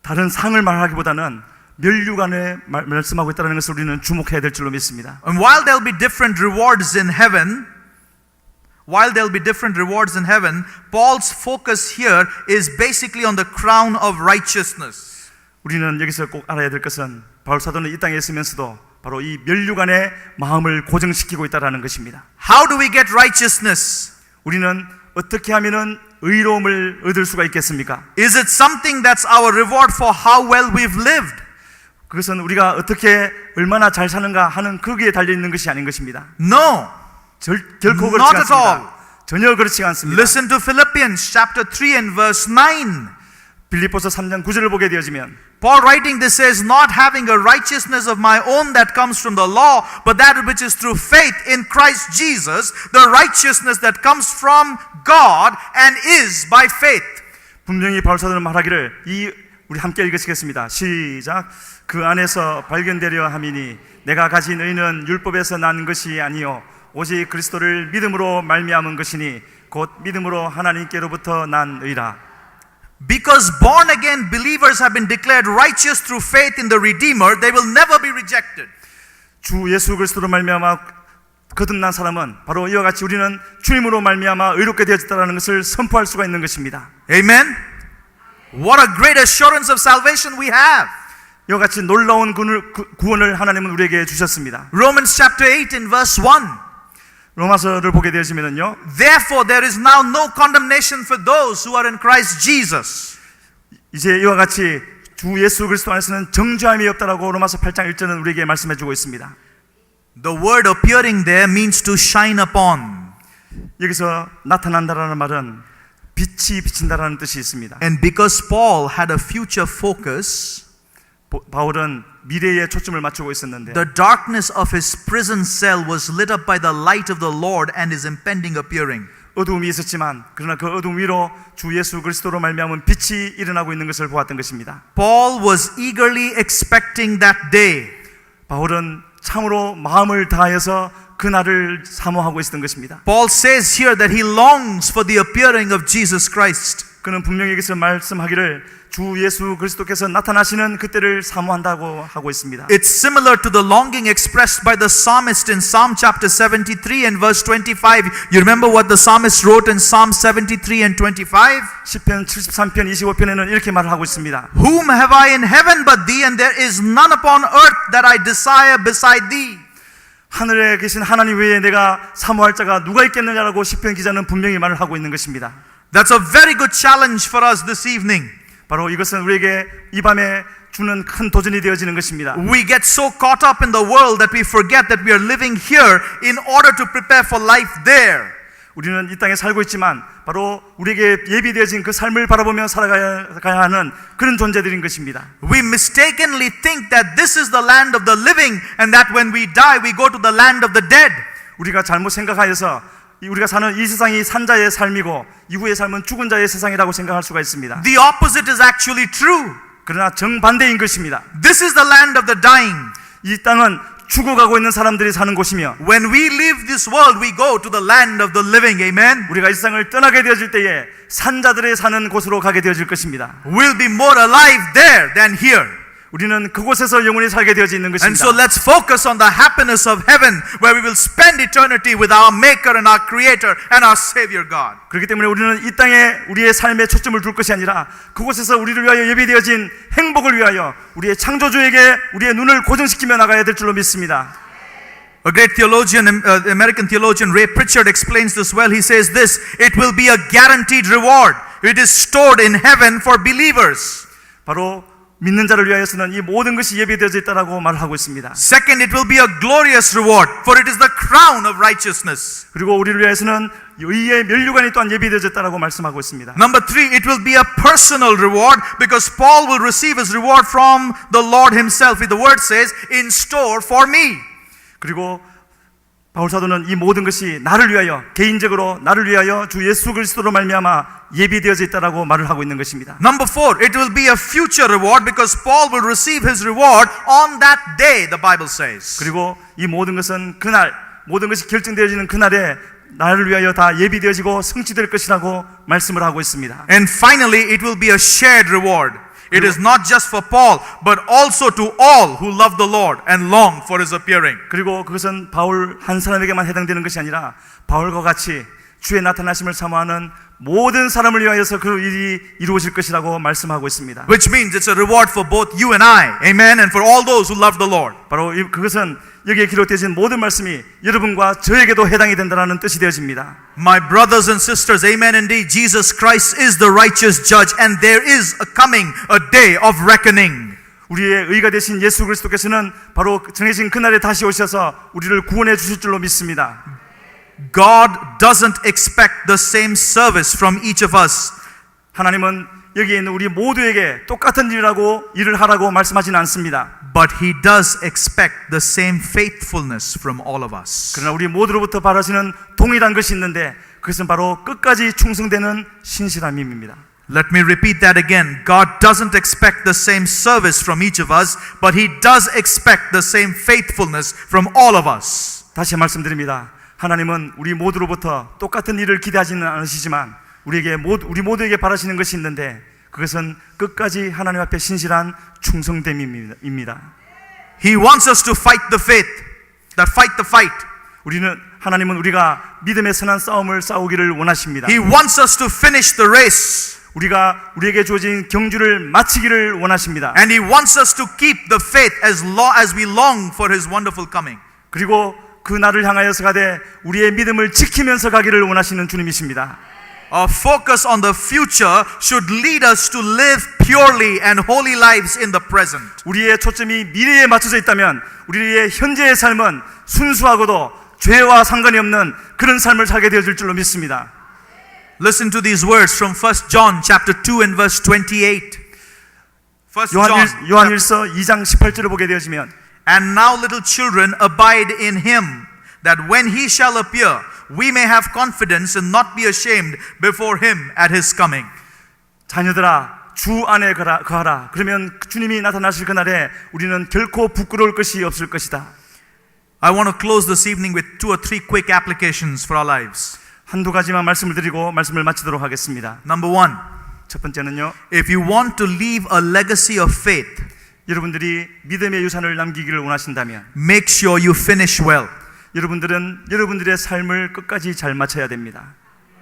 다른 상을 말하기보다는 면류관에 말씀하고 있다는 것을 우리는 주목해야 될 줄로 믿습니다. And while there'll be different rewards in heaven, Paul's focus here is basically on the crown of righteousness. 우리는 여기서 꼭 알아야 될 것은 바울 사도는 이 땅에 있으면서도 바로 이 면류관의 마음을 고정시키고 있다는 것입니다. How do we get righteousness? 우리는 어떻게 하면은 의로움을 얻을 수가 있겠습니까? Is it something that's our reward for how well we've lived? 그것은 우리가 어떻게 얼마나 잘 사는가 하는 거기에 달려 있는 것이 아닌 것입니다. No. 결코 그렇지 Not at all. 않습니다. 전혀 그렇지 않습니다. Listen to Philippians chapter 3 and verse 9. 빌립보서 3장 9절을 보게 되어지면 Paul writing this says, not having a righteousness of my own that comes from the law, but that which is through faith in Christ Jesus, the righteousness that comes from God and is by faith. 분명히 바울 사도는 말하기를, 우리 함께 읽으시겠습니다. 시작. 그 안에서 발견되려 함이니 내가 가진 의는 율법에서 난 것이 아니요 오직 그리스도를 믿음으로 말미암은 것이니 곧 믿음으로 하나님께로부터 난 의라. Because born again believers have been declared righteous through faith in the Redeemer, they will never be rejected. 주 예수 그리스도로 말미암아 거듭난 사람은 바로 이와 같이 우리는 주님으로 말미암아 의롭게 되어졌다는 것을 선포할 수가 있는 것입니다. Amen. What a great assurance of salvation we have. 이와 같이 놀라운 구원을 하나님은 우리에게 주셨습니다. Romans chapter 8 in verse 1. 로마서를 보게 되시면은요. Therefore there is now no condemnation for those who are in Christ Jesus. 이제 이와 같이 주 예수 그리스도 안에서는 정죄함이 없다라고 로마서 8장 1절은 우리에게 말씀해 주고 있습니다. The word appearing there means to shine upon. 여기서 나타난다라는 말은 빛이 비친다라는 뜻이 있습니다. And because Paul had a future focus, 바울은 미래에 초점을 맞추고 있었는데 the darkness of his prison cell was lit up by the light of the Lord and his impending appearing. 어두움이 있었지만 그러나 그 어두움 위로 주 예수 그리스도로 말미암은 빛이 일어나고 있는 것을 보았던 것입니다. Paul was eagerly expecting that day. 바울은 참으로 마음을 다해서 그날을 사모하고 있었던 것입니다. Paul says here that he longs for the appearing of Jesus Christ. 그는 분명히 여기서 말씀하기를 주 예수 그리스도께서 나타나시는 그때를 사모한다고 하고 있습니다. It's similar to the longing expressed by the psalmist in Psalm chapter 73 and verse 25. You remember what the psalmist wrote in Psalm 73 and 25? 시편 73편 25편에는 이렇게 말을 하고 있습니다. Whom have I in heaven but thee, and there is none upon earth that I desire beside thee. 하늘에 계신 하나님 외에 내가 사모할 자가 누가 있겠느냐라고 시편 기자는 분명히 말을 하고 있는 것입니다. That's a very good challenge for us this evening. 바로 이것은 우리에게 이 밤에 주는 큰 도전이 되어지는 것입니다. We get so caught up in the world that we forget that we are living here in order to prepare for life there. 우리는 이 땅에 살고 있지만 바로 우리에게 예비되어진 그 삶을 바라보며 살아가야 하는 그런 존재들인 것입니다. We mistakenly think that this is the land of the living and that when we die we go to the land of the dead. 우리가 잘못 생각하여서 우리가 사는 이 세상이 산자의 삶이고 이후의 삶은 죽은 자의 세상이라고 생각할 수가 있습니다. The opposite is actually true. 그러나 정반대인 것입니다. This is the land of the dying. 이 땅은 죽어가고 있는 사람들이 사는 곳이며 When we leave this world, we go to the land of the living. Amen. 우리가 이 세상을 떠나게 되어질 때에 산자들의 사는 곳으로 가게 되어질 것입니다. We'll be more alive there than here. 우리는 그곳에서 영원히 살게 되어져 있는 And 것입니다. so let's focus on the happiness of heaven, where we will spend eternity with our Maker and our Creator and our Savior God. 그렇기 때문에 우리는 이 땅에 우리의 삶에 초점을 둘 것이 아니라 그곳에서 우리를 위하여 예비되어진 행복을 위하여 우리의 창조주에게 우리의 눈을 고정시키며 나가야 될 줄로 믿습니다. A great theologian, American theologian Ray Pritchard explains this well. He says this: it will be a guaranteed reward. It is stored in heaven for believers. 바로 믿는 자를 위하여서는 이 모든 것이 예비되어져 있다라고 말하고 있습니다. Second, it will be a glorious reward, for it is the crown of righteousness. 그리고 우리를 위하여서는 의의 면류관이 또한 예비되어졌다라고 말씀하고 있습니다. Number three, it will be a personal reward, because Paul will receive his reward from the Lord himself. The word says, in store for me. 그리고 바울 사도는 이 모든 것이 나를 위하여 개인적으로 나를 위하여 주 예수 그리스도로 말미암아 예비되어져 있다라고 말을 하고 있는 것입니다. Number four, it will be a future reward, because Paul will receive his reward on that day, the Bible says. 그리고 이 모든 것은 그날 모든 것이 결정되어지는 그날에 나를 위하여 다 예비되어지고 성취될 것이라고 말씀을 하고 있습니다. And finally, it will be a shared reward. It is not just for Paul, but also to all who love the Lord and long for his appearing. 그리고 그것은 바울 한 사람에게만 해당되는 것이 아니라 바울과 같이 주의 나타나심을 사모하는 모든 사람을 위하여서 그 일이 이루어질 것이라고 말씀하고 있습니다. Which means it's a reward for both you and I, amen, and for all those who love the Lord. 바로 그것은 여기에 기록되어진 모든 말씀이 여러분과 저에게도 해당이 된다는 뜻이 되어집니다. My brothers and sisters, amen indeed, Jesus Christ is the righteous judge, and there is a coming, a day of reckoning. 우리의 의가 되신 예수 그리스도께서는 바로 정해진 그날에 다시 오셔서 우리를 구원해 주실 줄로 믿습니다. God doesn't expect the same service from each of us. 하나님은 여기에 있는 우리 모두에게 똑같은 일을 하라고 말씀하지는 않습니다. But He does expect the same faithfulness from all of us. 그러나 우리 모두로부터 바라시는 동일한 것이 있는데 그것은 바로 끝까지 충성되는 신실함입니다. Let me repeat that again. God doesn't expect the same service from each of us, but He does expect the same faithfulness from all of us. 다시 말씀드립니다. 하나님은 우리 모두로부터 똑같은 일을 기대하지는 않으시지만 우리 모두에게 바라시는 것이 있는데 그것은 끝까지 하나님 앞에 신실한 충성됨입니다. He wants us to fight the faith, fight the fight. 하나님은 우리가 믿음의 선한 싸움을 싸우기를 원하십니다. He wants us to finish the race. 우리에게 주어진 경주를 마치기를 원하십니다. And He wants us to keep the faith as we long for His wonderful coming. 그리고 그 날을 향하여서 가되 우리의 믿음을 지키면서 가기를 원하시는 주님이십니다. Our focus on the future should lead us to live purely and holy lives in the present. 우리의 초점이 미래에 맞춰져 있다면 우리의 현재의 삶은 순수하고도 죄와 상관이 없는 그런 삶을 살게 되어질 줄로 믿습니다. Listen to these words from 1 John chapter 2 and verse 28. 1 John 요한일서 2장 18절을 보게 되어지면 And now little children abide in Him, that when He shall appear we may have confidence and not be ashamed before Him at His coming. 자녀들아 주 안에 거하라. 그러면 주님이 나타나실 그날에 우리는 결코 부끄러울 것이 없을 것이다. I want to close this evening with 2 or 3 quick applications for our lives. 한두 가지만 말씀을 드리고 말씀을 마치도록 하겠습니다. Number 1. 첫 번째는요, If you want to leave a legacy of faith, 여러분들이 믿음의 유산을 남기기를 원하신다면 make sure you finish well. 여러분들은 여러분들의 삶을 끝까지 잘 마쳐야 됩니다.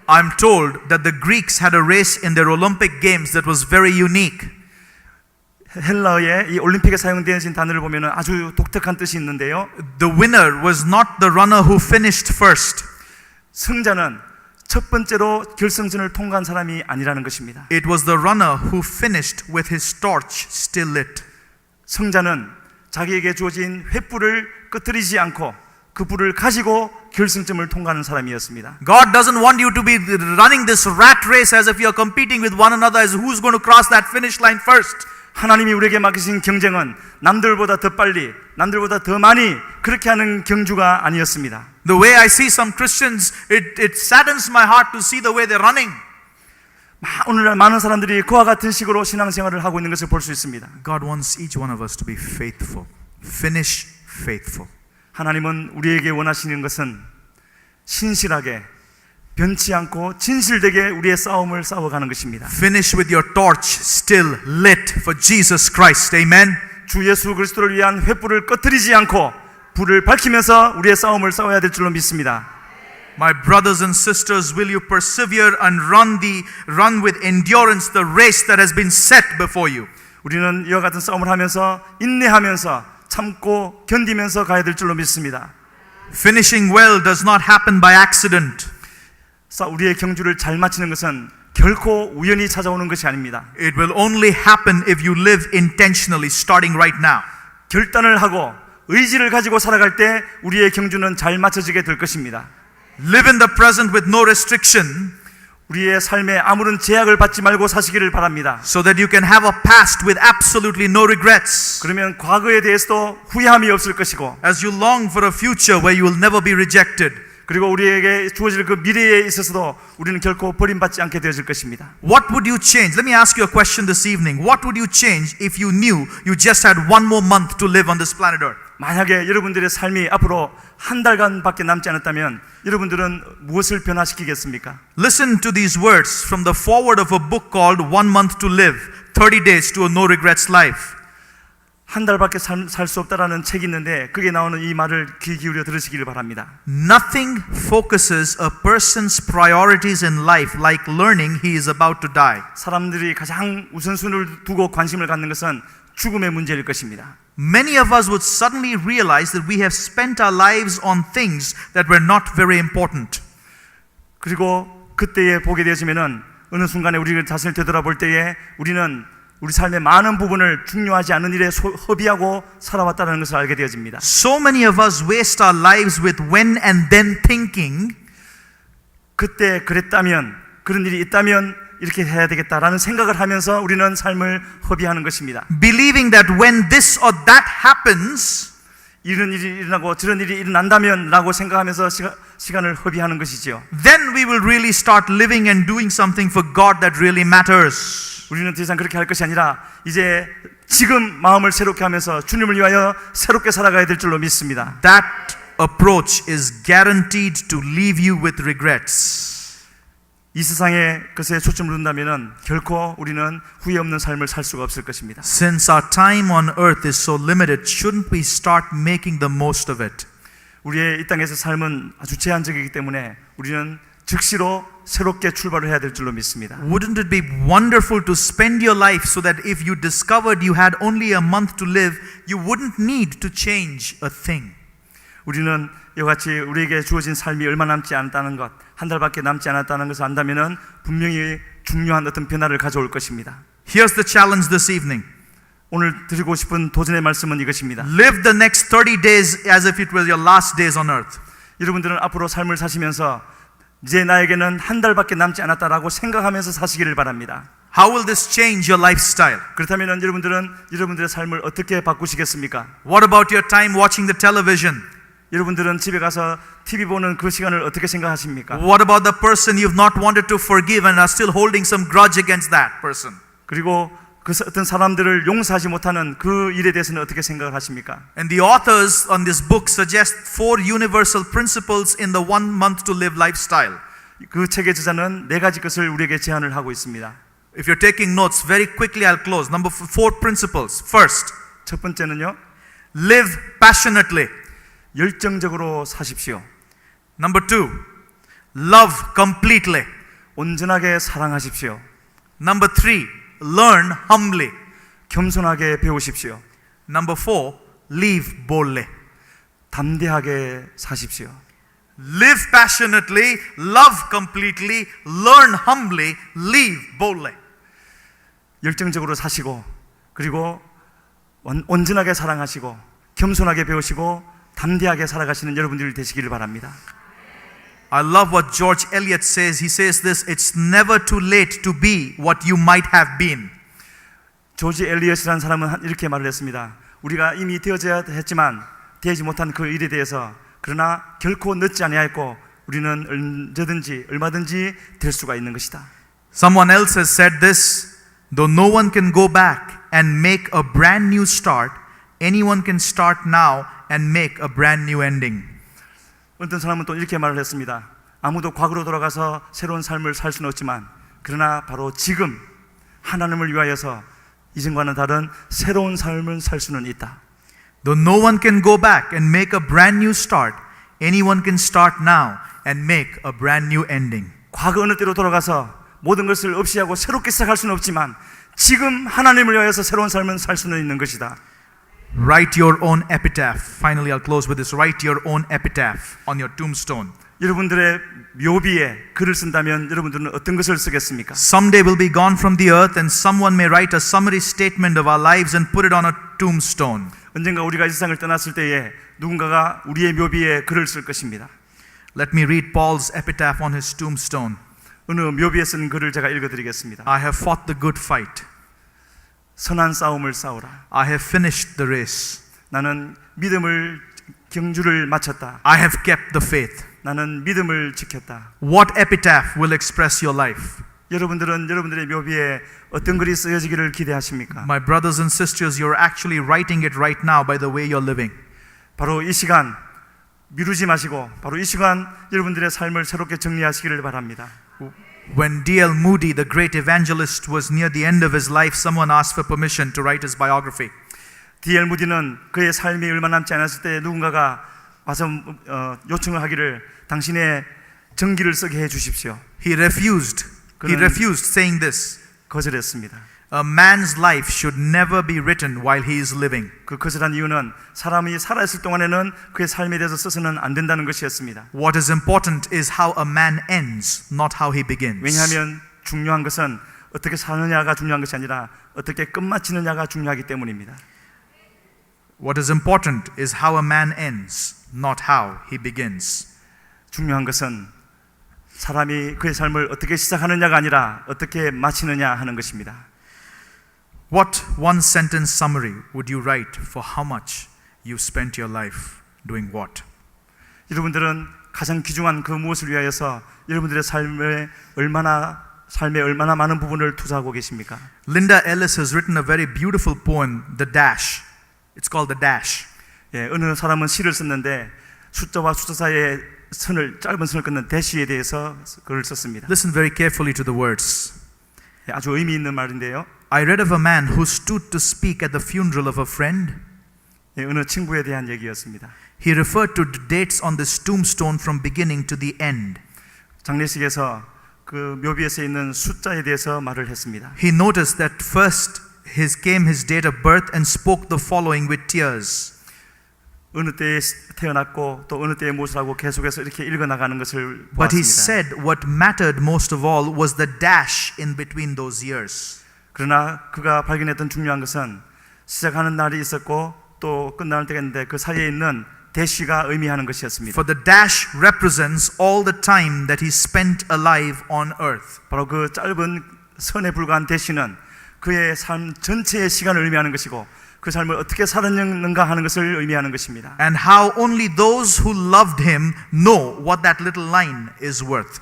I'm told that the Greeks had a race in their Olympic Games that was very unique. 헬라어의 이 올림픽에 사용되어진 단어를 보면 아주 독특한 뜻이 있는데요. The winner was not the runner who finished first. 승자는 첫 번째로 결승선을 통과한 사람이 아니라는 것입니다. It was the runner who finished with his torch still lit. 승자는 자기에게 주어진 횃불을 끄트리지 않고 그 불을 가지고 결승점을 통과하는 사람이었습니다. God doesn't want you to be running this rat race as if you're competing with one another as who's going to cross that finish line first. 하나님이 우리에게 맡기신 경쟁은 남들보다 더 빨리, 남들보다 더 많이 그렇게 하는 경주가 아니었습니다. The way I see some Christians, it saddens my heart to see the way they're running. 오늘날 많은 사람들이 그와 같은 식으로 신앙생활을 하고 있는 것을 볼 수 있습니다. God wants each one of us to be faithful. Finish faithful. 하나님은 우리에게 원하시는 것은 신실하게 변치 않고 진실되게 우리의 싸움을 싸워가는 것입니다. Finish with your torch still lit for Jesus Christ. Amen. 주 예수 그리스도를 위한 횃불을 꺼뜨리지 않고 불을 밝히면서 우리의 싸움을 싸워야 될 줄로 믿습니다. My brothers and sisters, will you persevere and run with endurance the race that has been set before you? 우리는 이와 같은 싸움을 하면서 인내하면서 참고 견디면서 가야 될 줄로 믿습니다. Finishing well does not happen by accident. 우리의 경주를 잘 마치는 것은 결코 우연히 찾아오는 것이 아닙니다. It will only happen if you live intentionally, starting right now. 결단을 하고 의지를 가지고 살아갈 때 우리의 경주는 잘 마쳐지게 될 것입니다. Live in the present with no restriction, 우리의 삶에 아무런 제약을 받지 말고 사시기를 바랍니다. so that you can have a past with absolutely no regrets. 그러면 과거에 대해서도 후회함이 없을 것이고, As you long for a future where you will never be rejected. 그리고 우리에게 주어질 그 미래에 있어서도 우리는 결코 버림받지 않게 되어질 것입니다. What would you change? Let me ask you a question this evening. What would you change if you knew you just had one more month to live on this planet Earth? 만약에 여러분들의 삶이 앞으로 한 달간밖에 남지 않았다면 여러분들은 무엇을 변화시키겠습니까? Listen to these words from the foreword of a book called One Month to Live, 30 Days to a No Regrets Life. 한 달밖에 살 수 없다라는 책이 있는데 그게 나오는 이 말을 귀 기울여 들으시기를 바랍니다. Nothing focuses a person's priorities in life like learning he is about to die. 사람들이 가장 우선순위를 두고 관심을 갖는 것은 죽음의 문제일 것입니다. Many of us would suddenly realize that we have spent our lives on things that were not very important. 그리고 그때에 보게 되어지면은 어느 순간에 우리 자신을 되돌아볼 때에 우리는 우리 삶의 많은 부분을 중요하지 않은 일에 허비하고 살아왔다는 것을 알게 되어집니다. So many of us waste our lives with when and then thinking. 그때 그랬다면, 그런 일이 있다면 이렇게 해야 되겠다라는 생각을 하면서 우리는 삶을 허비하는 것입니다. Believing that when this or that happens, 이런 일이 일어나고 저런 일이 일어난다면 라고 생각하면서 시간을 허비하는 것이지요. then we will really start living and doing something for God that really matters. 우리는 더 이상 그렇게 할 것이 아니라 이제 지금 마음을 새롭게 하면서 주님을 위하여 새롭게 살아가야 될 줄로 믿습니다. That approach is guaranteed to leave you with regrets. 이 세상의 것에 초점을 둔다면 결코 우리는 후회 없는 삶을 살 수가 없을 것입니다. Since our time on earth is so limited, shouldn't we start making the most of it? 우리의 이 땅에서 삶은 아주 제한적이기 때문에 우리는 즉시로 새롭게 출발을 해야 될 줄로 믿습니다. Wouldn't it be wonderful to spend your life so that if you discovered you had only a month to live, you wouldn't need to change a thing? 우리는 이와 같이 우리에게 주어진 삶이 얼마 남지 않았다는 것, 한 달밖에 남지 않았다는 것을 안다면은 분명히 중요한 어떤 변화를 가져올 것입니다. Here's the challenge this evening. 오늘 드리고 싶은 도전의 말씀은 이것입니다. Live the next 30 days as if it was your last days on earth. 여러분들은 앞으로 삶을 사시면서 이제 나에게는 한 달밖에 남지 않았다라고 생각하면서 사시기를 바랍니다. How will this change your lifestyle? 그렇다면 여러분들은 여러분들의 삶을 어떻게 바꾸시겠습니까? What about your time watching the television? 여러분들은 집에 가서 TV 보는 그 시간을 어떻게 생각하십니까? What about the person you've not wanted to forgive and are still holding some grudge against that person? 그리고 그 어떤 사람들을 용서하지 못하는 그 일에 대해서는 어떻게 생각을 하십니까? And the authors on this book suggest 4 universal principles in the 1 month to live lifestyle. 그 책의 저자는 4가지 것을 우리에게 제안을 하고 있습니다. If you're taking notes, very quickly I'll close. Number 4 principles. First, 첫 번째는요, live passionately. 열정적으로 사십시오. Number 2, love completely. 온전하게 사랑하십시오. Number 3, learn humbly. 겸손하게 배우십시오. Number 4, live boldly. 담대하게 사십시오. Live passionately, love completely, learn humbly, live boldly. 열정적으로 사시고, 그리고 온전하게 사랑하시고, 겸손하게 배우시고, 담대하게 살아가시는 여러분들이 되시기를 바랍니다. I love what George Eliot says. He says this, it's never too late to be what you might have been. 조지 엘리엇이라는 사람은 이렇게 말을 했습니다. 우리가 이미 되어져야 했지만 되지 못한 그 일에 대해서 그러나 결코 늦지 아니하였고 우리는 언제든지 얼마든지 될 수가 있는 것이다. Someone else has said this, though no one can go back and make a brand new start, anyone can start now and make a brand new ending. 어떤 사람은 또 이렇게 말을 했습니다. 아무도 과거로 돌아가서 새로운 삶을 살 수는 없지만 그러나 바로 지금 하나님을 위하여서 이전과는 다른 새로운 삶을 살 수는 있다. Though no one can go back and make a brand new start, anyone can start now and make a brand new ending. 과거 어느 때로 돌아가서 모든 것을 없이 하고 새롭게 시작할 수는 없지만 지금 하나님을 위하여서 새로운 삶을 살 수는 있는 것이다. Write your own epitaph. Finally, I'll close with this. Write your own epitaph on your tombstone. 여러분들의 묘비에 글을 쓴다면 여러분들은 어떤 것을 쓰겠습니까? Someday we'll be gone from the earth and someone may write a summary statement of our lives and put it on a tombstone. 언젠가 우리가 이 세상을 떠났을 때에 누군가가 우리의 묘비에 글을 쓸 것입니다. Let me read Paul's epitaph on his tombstone. 어느 묘비에 쓴 글을 제가 읽어드리겠습니다. I have fought the good fight. 선한 싸움을 싸우라. I have finished the race. 나는 믿음을 경주를 마쳤다. I have kept the faith. 나는 믿음을 지켰다. What epitaph will express your life? 여러분들은 여러분들의 묘비에 어떤 글이 쓰여지기를 기대하십니까? My brothers and sisters, you're actually writing it right now by the way you're living. 바로 이 시간 미루지 마시고 바로 이 시간 여러분들의 삶을 새롭게 정리하시기를 바랍니다. When D.L. Moody, the great evangelist, was near the end of his life, someone asked for permission to write his biography. D.L. 무디는 그의 삶이 얼마 남지 않았을 때 누군가가 와서 요청을 하기를 당신의 전기를 쓰게 해 주십시오. He refused. He refused, saying this, 거절했습니다. a man's life should never be written while he is living. 그 거절한 이유는 사람이 살아있을 동안에는 그의 삶에 대해서 써서는 안 된다는 것이었습니다. What is important is how a man ends, not how he begins. 왜냐하면 중요한 것은 어떻게 사느냐가 중요한 것이 아니라 어떻게 끝마치느냐가 중요하기 때문입니다. What is important is how a man ends, not how he begins. 중요한 것은 사람이 그의 삶을 어떻게 시작하느냐가 아니라 어떻게 마치느냐 하는 것입니다. What one sentence summary would you write for how much you spent your life doing what? 여러분들은 가장 귀중한 그 무엇을 위하여서 여러분들의 삶에 얼마나 많은 부분을 투자하고 계십니까? Linda Ellis has written a very beautiful poem, The Dash. It's called The Dash. 예, 어느 사람은 시를 썼는데 숫자와 숫자 사이에 짧은 선을 끊는 대시에 대해서 글을 썼습니다. Listen very carefully to the words. 예, 아주 의미 있는 말인데요. I read of a man who stood to speak at the funeral of a friend. 예, 어느 친구에 대한 얘기였습니다. He referred to the dates on this tombstone from beginning to the end. 장례식에서 그 묘비에 써 있는 숫자에 대해서 말을 했습니다. He noticed that first came his date of birth and spoke the following with tears. 어느 때에 태어났고 또 어느 때에 무엇을 하고 계속해서 이렇게 읽어나가는 것을 But he 보았습니다. said what mattered most of all was the dash in between those years. 그러나 그가 발견했던 중요한 것은 시작하는 날이 있었고 또 끝나는 때가 있는데 그 사이에 있는 대시가 의미하는 것이었습니다. For the dash represents all the time that he spent alive on earth. 바로 그 짧은 선에 불과한 대시는 그의 삶 전체의 시간을 의미하는 것이고 그 삶을 어떻게 살았는가 하는 것을 의미하는 것입니다. And how only those who loved him know what that little line is worth.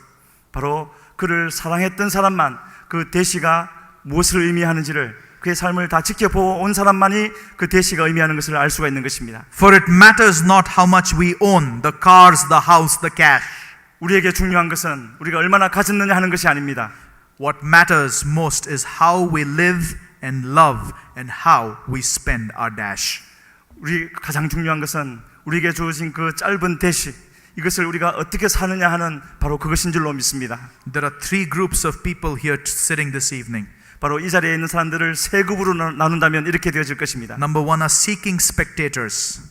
바로 그를 사랑했던 사람만 그 대시가 무엇을 의미하는지를 그의 삶을 다 지켜보고 온 사람만이 그 대시가 의미하는 것을 알 수가 있는 것입니다. For it matters not how much we own, the cars, the house, the cash. 우리에게 중요한 것은 우리가 얼마나 가졌느냐 하는 것이 아닙니다. What matters most is how we live and love and how we spend our dash. 우리 가장 중요한 것은 우리에게 주어진 그 짧은 대시, 이것을 우리가 어떻게 사느냐 하는 바로 그것인 줄로 믿습니다. There are three groups of people here sitting this evening. 바로 이 자리에 있는 사람들을 세 그룹으로 나눈다면 이렇게 되어질 것입니다. Number one are seeking spectators.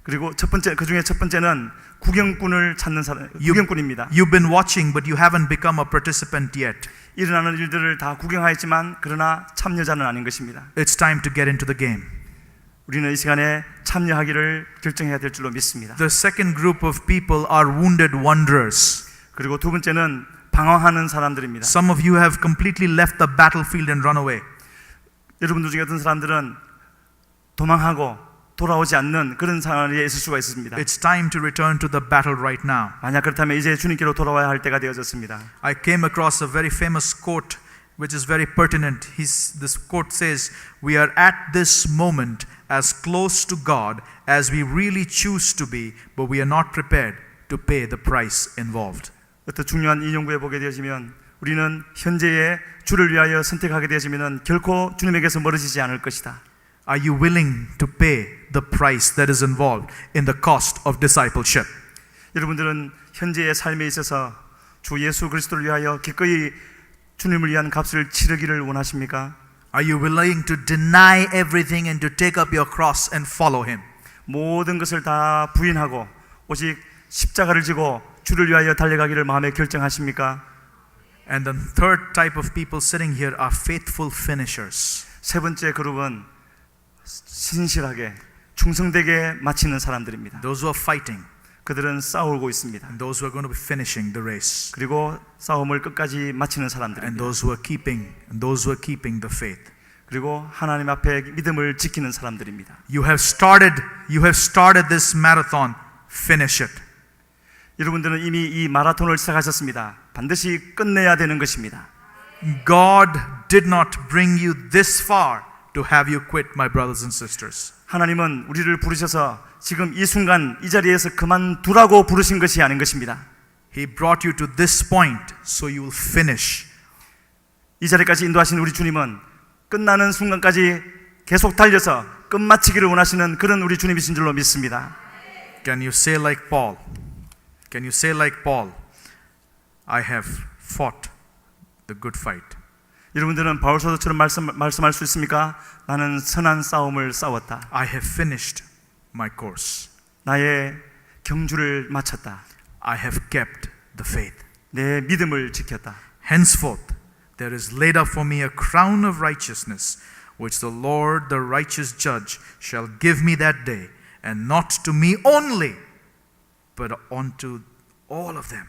그리고 그 중에 첫 번째는 구경꾼을 찾는 사람, 구경꾼입니다. You've been watching, but you haven't become a participant yet. 일어나는 일들을 다 구경하였지만 그러나 참여자는 아닌 것입니다. It's time to get into the game. 우리는 이 시간에 참여하기를 결정해야 될 줄로 믿습니다. The second group of people are wounded wanderers. 그리고 두 번째는 방황하는 사람들입니다. Some of you have completely left the battlefield and run away. 여러분들 중에 어떤 사람들은 도망하고 돌아오지 않는 그런 상황에 있을 수가 있습니다. It's time to return to the battle right now. 만약 그렇다면 이제 주님께로 돌아와야 할 때가 되어졌습니다. I came across a very famous quote which is very pertinent. This quote says, "We are at this moment as close to God as we really choose to be, but we are not prepared to pay the price involved." 어떤 중요한 인용구에 보게 되어지면 우리는 현재의 주를 위하여 선택하게 되어지면 결코 주님에게서 멀어지지 않을 것이다. Are you willing to pay the price that is involved in the cost of discipleship? 여러분들은 현재의 삶에 있어서 주 예수 그리스도를 위하여 기꺼이 주님을 위한 값을 치르기를 원하십니까? Are you willing to deny everything and to take up your cross and follow Him? 모든 것을 다 부인하고 오직 십자가를 지고 주를 위하여 달려가기를 마음에 결정하십니까? And the third type of people sitting here are faithful finishers. 세 번째 그룹은 신실하게 충성되게 마치는 사람들입니다. Those who are fighting 그들은 싸우고 있습니다. and those who are going to be finishing the race. 그리고 싸움을 끝까지 마치는 And 사람들입니다. those who are keeping the faith. 그리고 하나님 앞에 믿음을 지키는 사람들입니다. You have started this marathon. Finish it. 여러분들은 이미 이 마라톤을 시작하셨습니다. 반드시 끝내야 되는 것입니다. God did not bring you this far to have you quit, my brothers and sisters. 하나님은 우리를 부르셔서 지금 이 순간 이 자리에서 그만두라고 부르신 것이 아닌 것입니다. He brought you to this point so you will finish. 이 자리까지 인도하신 우리 주님은 끝나는 순간까지 계속 달려서 끝마치기를 원하시는 그런 우리 주님이신 줄로 믿습니다. Can you say like Paul? Can you say like Paul? I have fought the good fight. 여러분들은 바울서도처럼 말씀할 수 있습니까? 나는 선한 싸움을 싸웠다. I have finished my course. 나의 경주를 마쳤다. I have kept the faith. 내 믿음을 지켰다. Henceforth, there is laid up for me a crown of righteousness, which the Lord, the righteous judge, shall give me that day, and not to me only, but unto all of them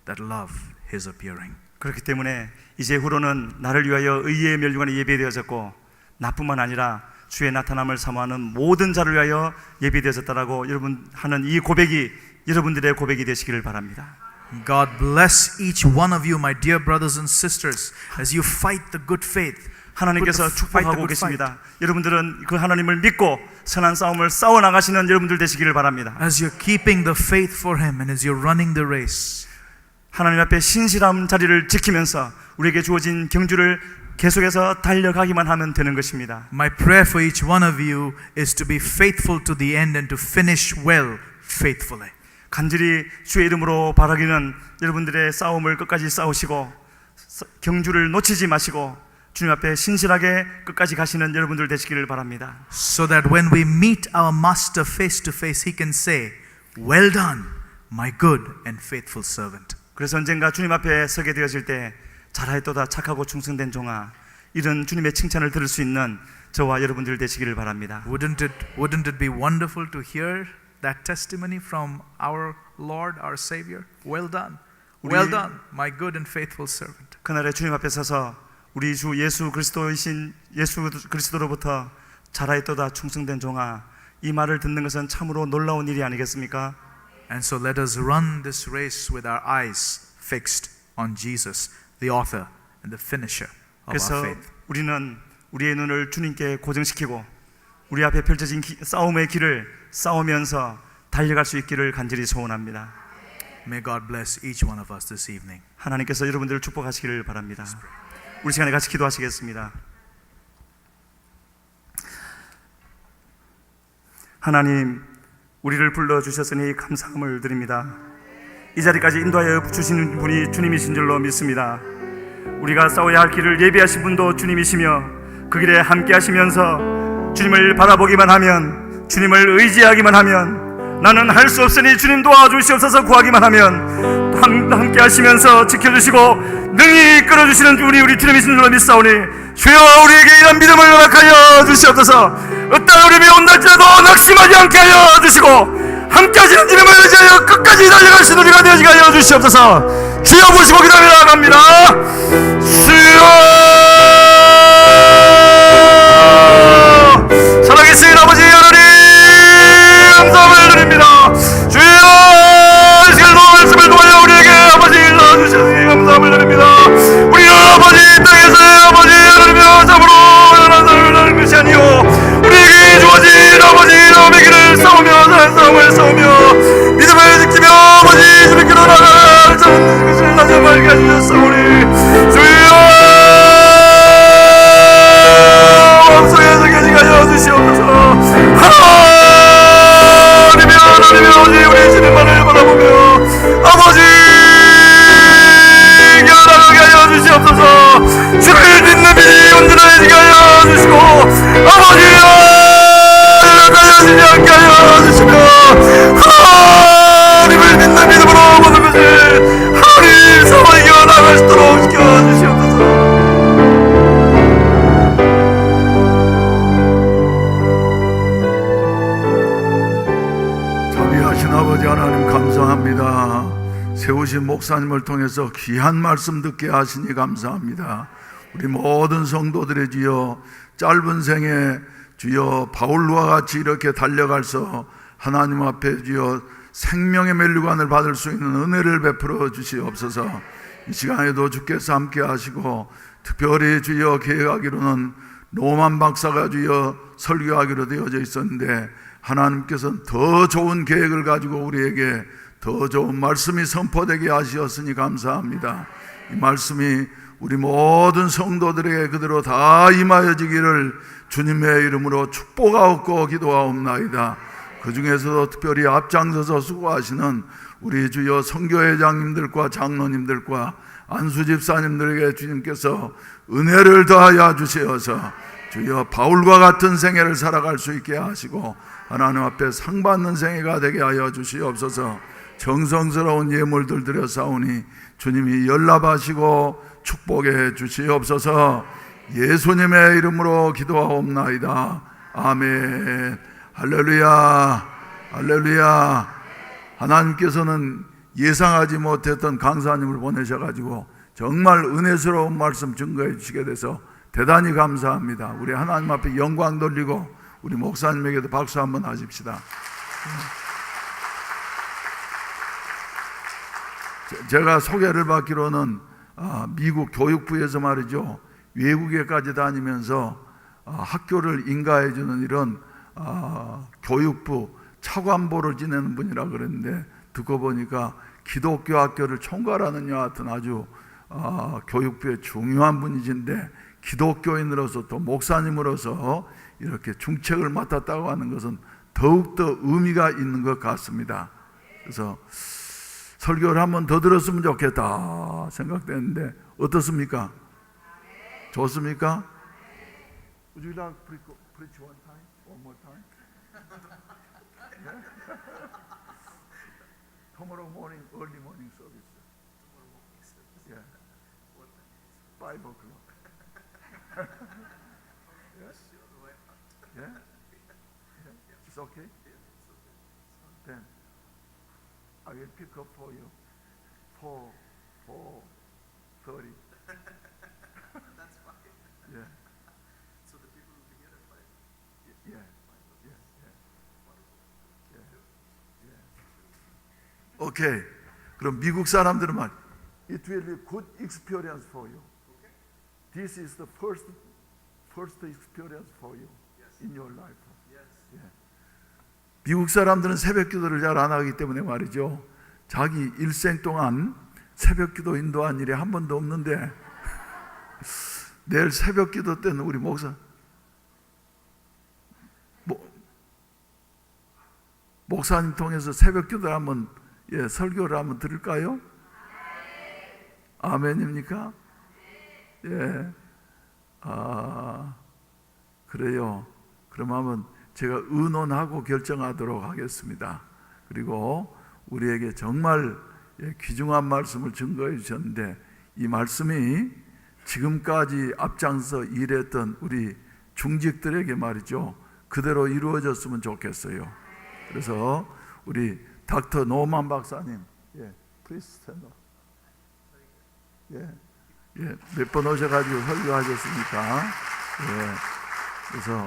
that love his appearing. 그렇기 때문에 이제후로는 나를 위하여 의의 멸류관이 예배되어졌고 나뿐만 아니라 주의 나타남을 사모하는 모든 자를 위하여 예배되어졌다라고 여러분 하는 이 고백이 여러분들의 고백이 되시기를 바랍니다. God bless each one of you, my dear brothers and sisters, as you fight the good faith. 하나님께서 축복하고 계십니다. 여러분들은 그 하나님을 믿고 선한 싸움을 싸워 나가시는 여러분들 되시기를 바랍니다. As you're keeping the faith for Him and as you're running the race. 하나님 앞에 신실한 자리를 지키면서 우리에게 주어진 경주를 계속해서 달려가기만 하면 되는 것입니다. My prayer for each one of you is to be faithful to the end and to finish well, faithfully. 간절히 주의 이름으로 바라기는 여러분들의 싸움을 끝까지 싸우시고 경주를 놓치지 마시고 주님 앞에 신실하게 끝까지 가시는 여러분들 되시기를 바랍니다. So that when we meet our Master face to face, He can say, "Well done, my good and faithful servant." 그래서 언젠가 주님 앞에 서게 되어질 때 잘하였도다 착하고 충성된 종아, 이런 주님의 칭찬을 들을 수 있는 저와 여러분들 되시기를 바랍니다. Wouldn't it be wonderful to hear that testimony from our Lord, our Savior? Well done, well done, my good and faithful servant. 그날에 주님 앞에 서서 우리 주 예수 그리스도이신 예수 그리스도로부터 잘하였도다 충성된 종아, 이 말을 듣는 것은 참으로 놀라운 일이 아니겠습니까? And so let us run this race with our eyes fixed on Jesus, the author and the finisher of our 그래서 faith. 우리는 우리의 눈을 주님께 고정시키고 우리 앞에 펼쳐진 싸움의 길을 싸우면서 달려갈 수 있기를 간절히 소원합니다. May God bless each one of us this evening. 하나님께서 여러분들을 축복하시기를 바랍니다. 우리 시간에 같이 기도하시겠습니다. 하나님, 우리를 불러주셨으니 감사함을 드립니다. 이 자리까지 인도하여 주시는 분이 주님이신 줄로 믿습니다. 우리가 싸워야 할 길을 예비하신 분도 주님이시며 그 길에 함께 하시면서 주님을 바라보기만 하면, 주님을 의지하기만 하면, 나는 할 수 없으니 주님 도와주시옵소서 구하기만 하면 함께 하시면서 지켜주시고 능히 이끌어주시는 분이 우리 주님이신 줄로 믿사오니 주여 우리에게 이런 믿음을 허락하여 주시옵소서. 어떤 어려움이 온달지라도 낙심하지 않게 하여 주시고 함께 하시는 주님을 의지하여 끝까지 달려갈 수 있는 우리가 되어지게 하여 주시옵소서. 주여 보시고 기도하며 나아갑니다. 주여 살아계신 아버지 하나님 감사함을 드립니다. 주여 이 시간도 말씀을 통하여 우리에게 아버지 일러주시니 감사함을 드립니다. 우리는 아버지 이 땅에서의 아버지 하나님의 참으로 연한 삶을 사는 것이 아니요 우리에게 주어진 아버지 남의 길을 싸우며 사는 싸움을 싸우며 믿음을 지키며 아버지 주님께로 나아갈 자는 것을 다시 말게 하셨사오니 주여 마음속에 새겨지게 하여 주시옵소서. 하나님이 아버지 우리 주님만을 바라보며 아버지 결혼하게 하여 주시옵소서. 주를 믿는 믿음이 온전해지게 하여 주시고 아버지여 연약하여지지 않게 하여 주시며 하나님을 믿는 믿음으로 모든 것을 하나님 사모에 이겨나갈 수 있도록 지켜주시옵소서. 아버지 하나님 감사합니다. 세우신 목사님을 통해서 귀한 말씀 듣게 하시니 감사합니다. 우리 모든 성도들의 주여 짧은 생에 주여 바울과 같이 이렇게 달려갈서 하나님 앞에 주여 생명의 면류관을 받을 수 있는 은혜를 베풀어 주시옵소서. 이 시간에도 주께서 함께 하시고 특별히 주여 계획하기로는 노만 박사가 주여 설교하기로 되어져 있었는데 하나님께서는 더 좋은 계획을 가지고 우리에게 더 좋은 말씀이 선포되게 하시었으니 감사합니다. 이 말씀이 우리 모든 성도들에게 그대로 다 임하여지기를 주님의 이름으로 축복하옵고 기도하옵나이다. 그 중에서도 특별히 앞장서서 수고하시는 우리 주여 선교회장님들과 장로님들과 안수집사님들에게 주님께서 은혜를 더하여 주시어서 주여 바울과 같은 생애를 살아갈 수 있게 하시고 하나님 앞에 상 받는 생애가 되게 하여 주시옵소서. 정성스러운 예물들 드려 싸우니 주님이 연락하시고 축복해 주시옵소서. 예수님의 이름으로 기도하옵나이다. 아멘. 할렐루야. 할렐루야. 하나님께서는 예상하지 못했던 강사님을 보내셔가지고 정말 은혜스러운 말씀 증거해 주시게 돼서 대단히 감사합니다. 우리 하나님 앞에 영광 돌리고 우리 목사님에게도 박수 한번 하십시다. 제가 소개를 받기로는 미국 교육부에서 말이죠, 외국에까지 다니면서 학교를 인가해 주는 이런 교육부 차관보를 지내는 분이라 그랬는데 듣고 보니까 기독교 학교를 총괄하는 여하튼 아주 교육부의 중요한 분이신데 기독교인으로서 또 목사님으로서 이렇게 중책을 맡았다고 하는 것은 더욱더 의미가 있는 것 같습니다. 그래서 설교를 한 번 더 들었으면 좋겠다 생각되는데 어떻습니까? 좋습니까? Would you like to preach one time? One more time? Tomorrow morning, early morning service. Yeah. 5 o'clock. Yes? Yeah? It's okay? Then I will pick up for you 4:30. That's fine. Yeah. So the people will be here at 5. Yeah. Yeah. Yeah. 오케이. 그럼 미국 사람들은 말, it will be good experience for you. This is the first experience for you in your life. Yeah. 미국 사람들은 새벽 기도를 잘 안 하기 때문에 말이죠. 자기 일생 동안 새벽기도 인도한 일이 한 번도 없는데 내일 새벽기도 때는 우리 목사님 통해서 새벽기도를 한번 설교를 한번 들을까요? 아멘입니까? 예. 그래요. 그럼 한번 제가 의논하고 결정하도록 하겠습니다. 그리고 우리에게 정말 귀중한 말씀을 증거해 주셨는데 이 말씀이 지금까지 앞장서 일했던 우리 중직들에게 말이죠, 그대로 이루어졌으면 좋겠어요. 그래서 우리 닥터 노만 박사님, 몇 번 오셔가지고 설교하셨으니까, 그래서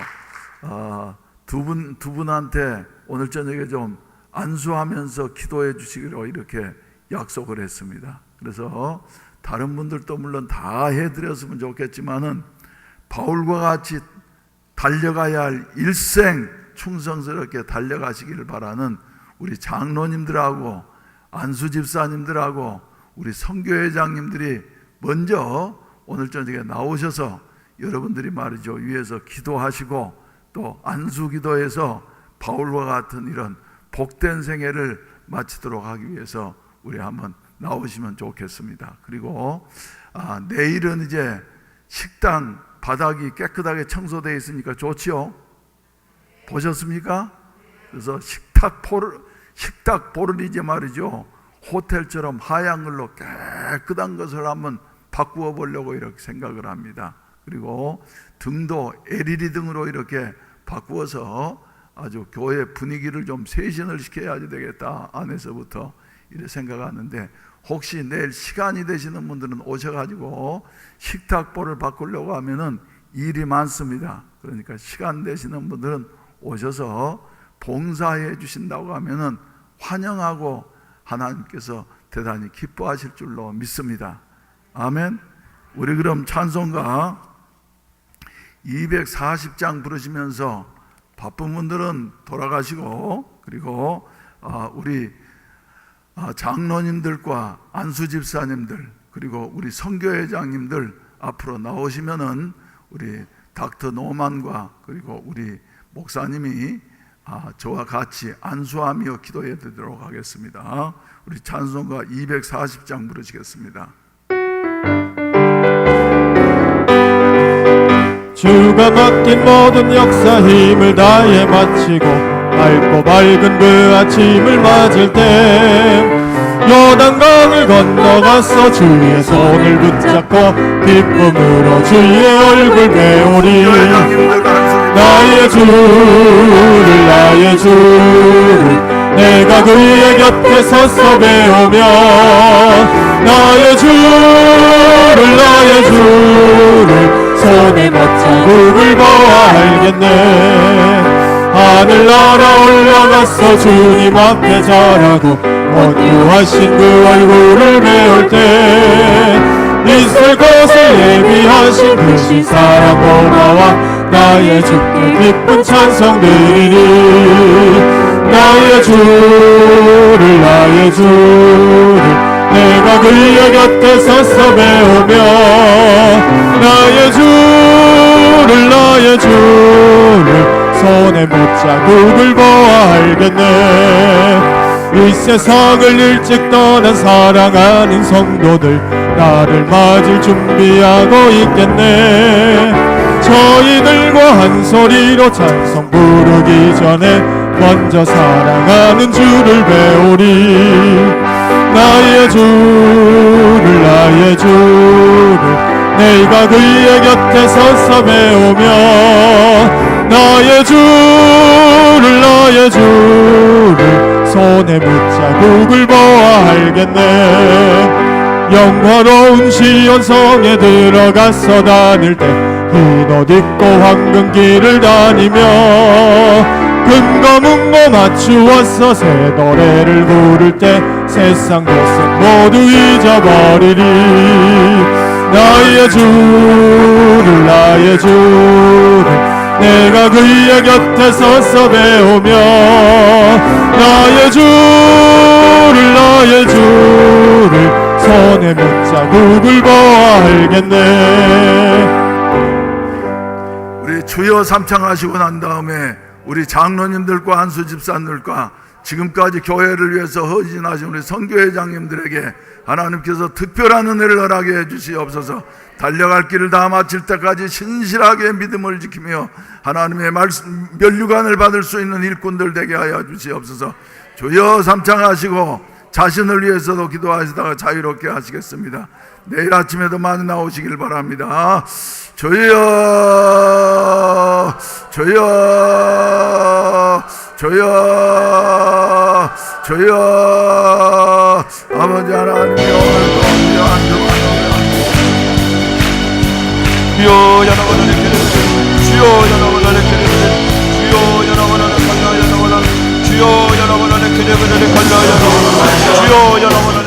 두 분한테 오늘 저녁에 좀 안수하면서 기도해 주시기로 이렇게 약속을 했습니다. 그래서 다른 분들도 물론 다 해드렸으면 좋겠지만은 바울과 같이 달려가야 할 일생 충성스럽게 달려가시기를 바라는 우리 장로님들하고 안수 집사님들하고 우리 선교회장님들이 먼저 오늘 저녁에 나오셔서 여러분들이 말이죠, 위에서 기도하시고 또 안수 기도해서 바울과 같은 이런 복된 생애를 마치도록 하기 위해서 우리 한번 나오시면 좋겠습니다. 그리고 내일은 이제 식당 바닥이 깨끗하게 청소되어 있으니까 좋지요? 보셨습니까? 그래서 식탁보를 이제 말이죠, 호텔처럼 하얀 걸로 깨끗한 것을 한번 바꾸어 보려고 이렇게 생각을 합니다. 그리고 등도 LED 등으로 이렇게 바꾸어서 아주 교회 분위기를 좀 쇄신을 시켜야 되겠다, 안에서부터 이렇게 생각하는데, 혹시 내일 시간이 되시는 분들은 오셔가지고 식탁보를 바꾸려고 하면은 일이 많습니다. 그러니까 시간 되시는 분들은 오셔서 봉사해 주신다고 하면은 환영하고 하나님께서 대단히 기뻐하실 줄로 믿습니다. 아멘. 우리 그럼 찬송가 240장 부르시면서 바쁜 분들은 돌아가시고, 그리고 우리 장로님들과 안수집사님들 그리고 우리 선교회장님들 앞으로 나오시면은 우리 닥터 노만과 그리고 우리 목사님이 저와 같이 안수하며 기도해 드리도록 하겠습니다. 우리 찬송가 240장 부르시겠습니다. 주가 맡긴 모든 역사 힘을 다해 마치고 밝고 밝은 그 아침을 맞을 때 요단강을 건너가서 주의 손을 붙잡고 기쁨으로 주의 얼굴 배우리. 나의 주를 내가 그의 곁에 서서 배우며 나의 주를 손에 못자국을 보아 알겠네. 하늘나라 올라가서 주님 앞에 절하고 온유하신 그 얼굴을 배울 때 있을 것을 예비하신 그 신사랑 고마와 나의 주께 기쁜 찬송 드리리. 나의 주를 내가 그의 곁에 서서 배우며 나의 주를 손에 못자국을 보아 알겠네. 이 세상을 일찍 떠난 사랑하는 성도들 나를 맞을 준비하고 있겠네. 저희들과 한 소리로 찬송 부르기 전에 먼저 사랑하는 주를 배우리. 나의 주를 내가 그의 곁에 서서 배우며 나의 주를 손에 못자국을 보아 알겠네. 영화로운 시온성에 들어가서 다닐 때 흰 옷 입고 황금길을 다니며 금고 문고 맞추어서 새 노래를 부를 때 세상 것은 모두 잊어버리리. 나의 주를 내가 그의 곁에 서서 배우며 나의 주를 손에 못자국을 보아 알겠네. 우리 주여 삼창하시고 난 다음에 우리 장로님들과 한수 집사님들과 지금까지 교회를 위해서 헌신하신 우리 선교회장님들에게 하나님께서 특별한 은혜를 허락해 주시옵소서. 달려갈 길을 다 마칠 때까지 신실하게 믿음을 지키며 하나님의 말씀 면류관을 받을 수 있는 일꾼들 되게 하여 주시옵소서. 주여 삼창하시고 자신을 위해서도 기도하시다가 자유롭게 하시겠습니다. 내일 아침에도 많이 나오시길 바랍니다. 주여 주여 주여 주여. 아버지 하나님이 오늘도 주여 여러분을 주여 여러분을 주여 여러분을 주여 여러분을 주여 여러분을 주여 여러분을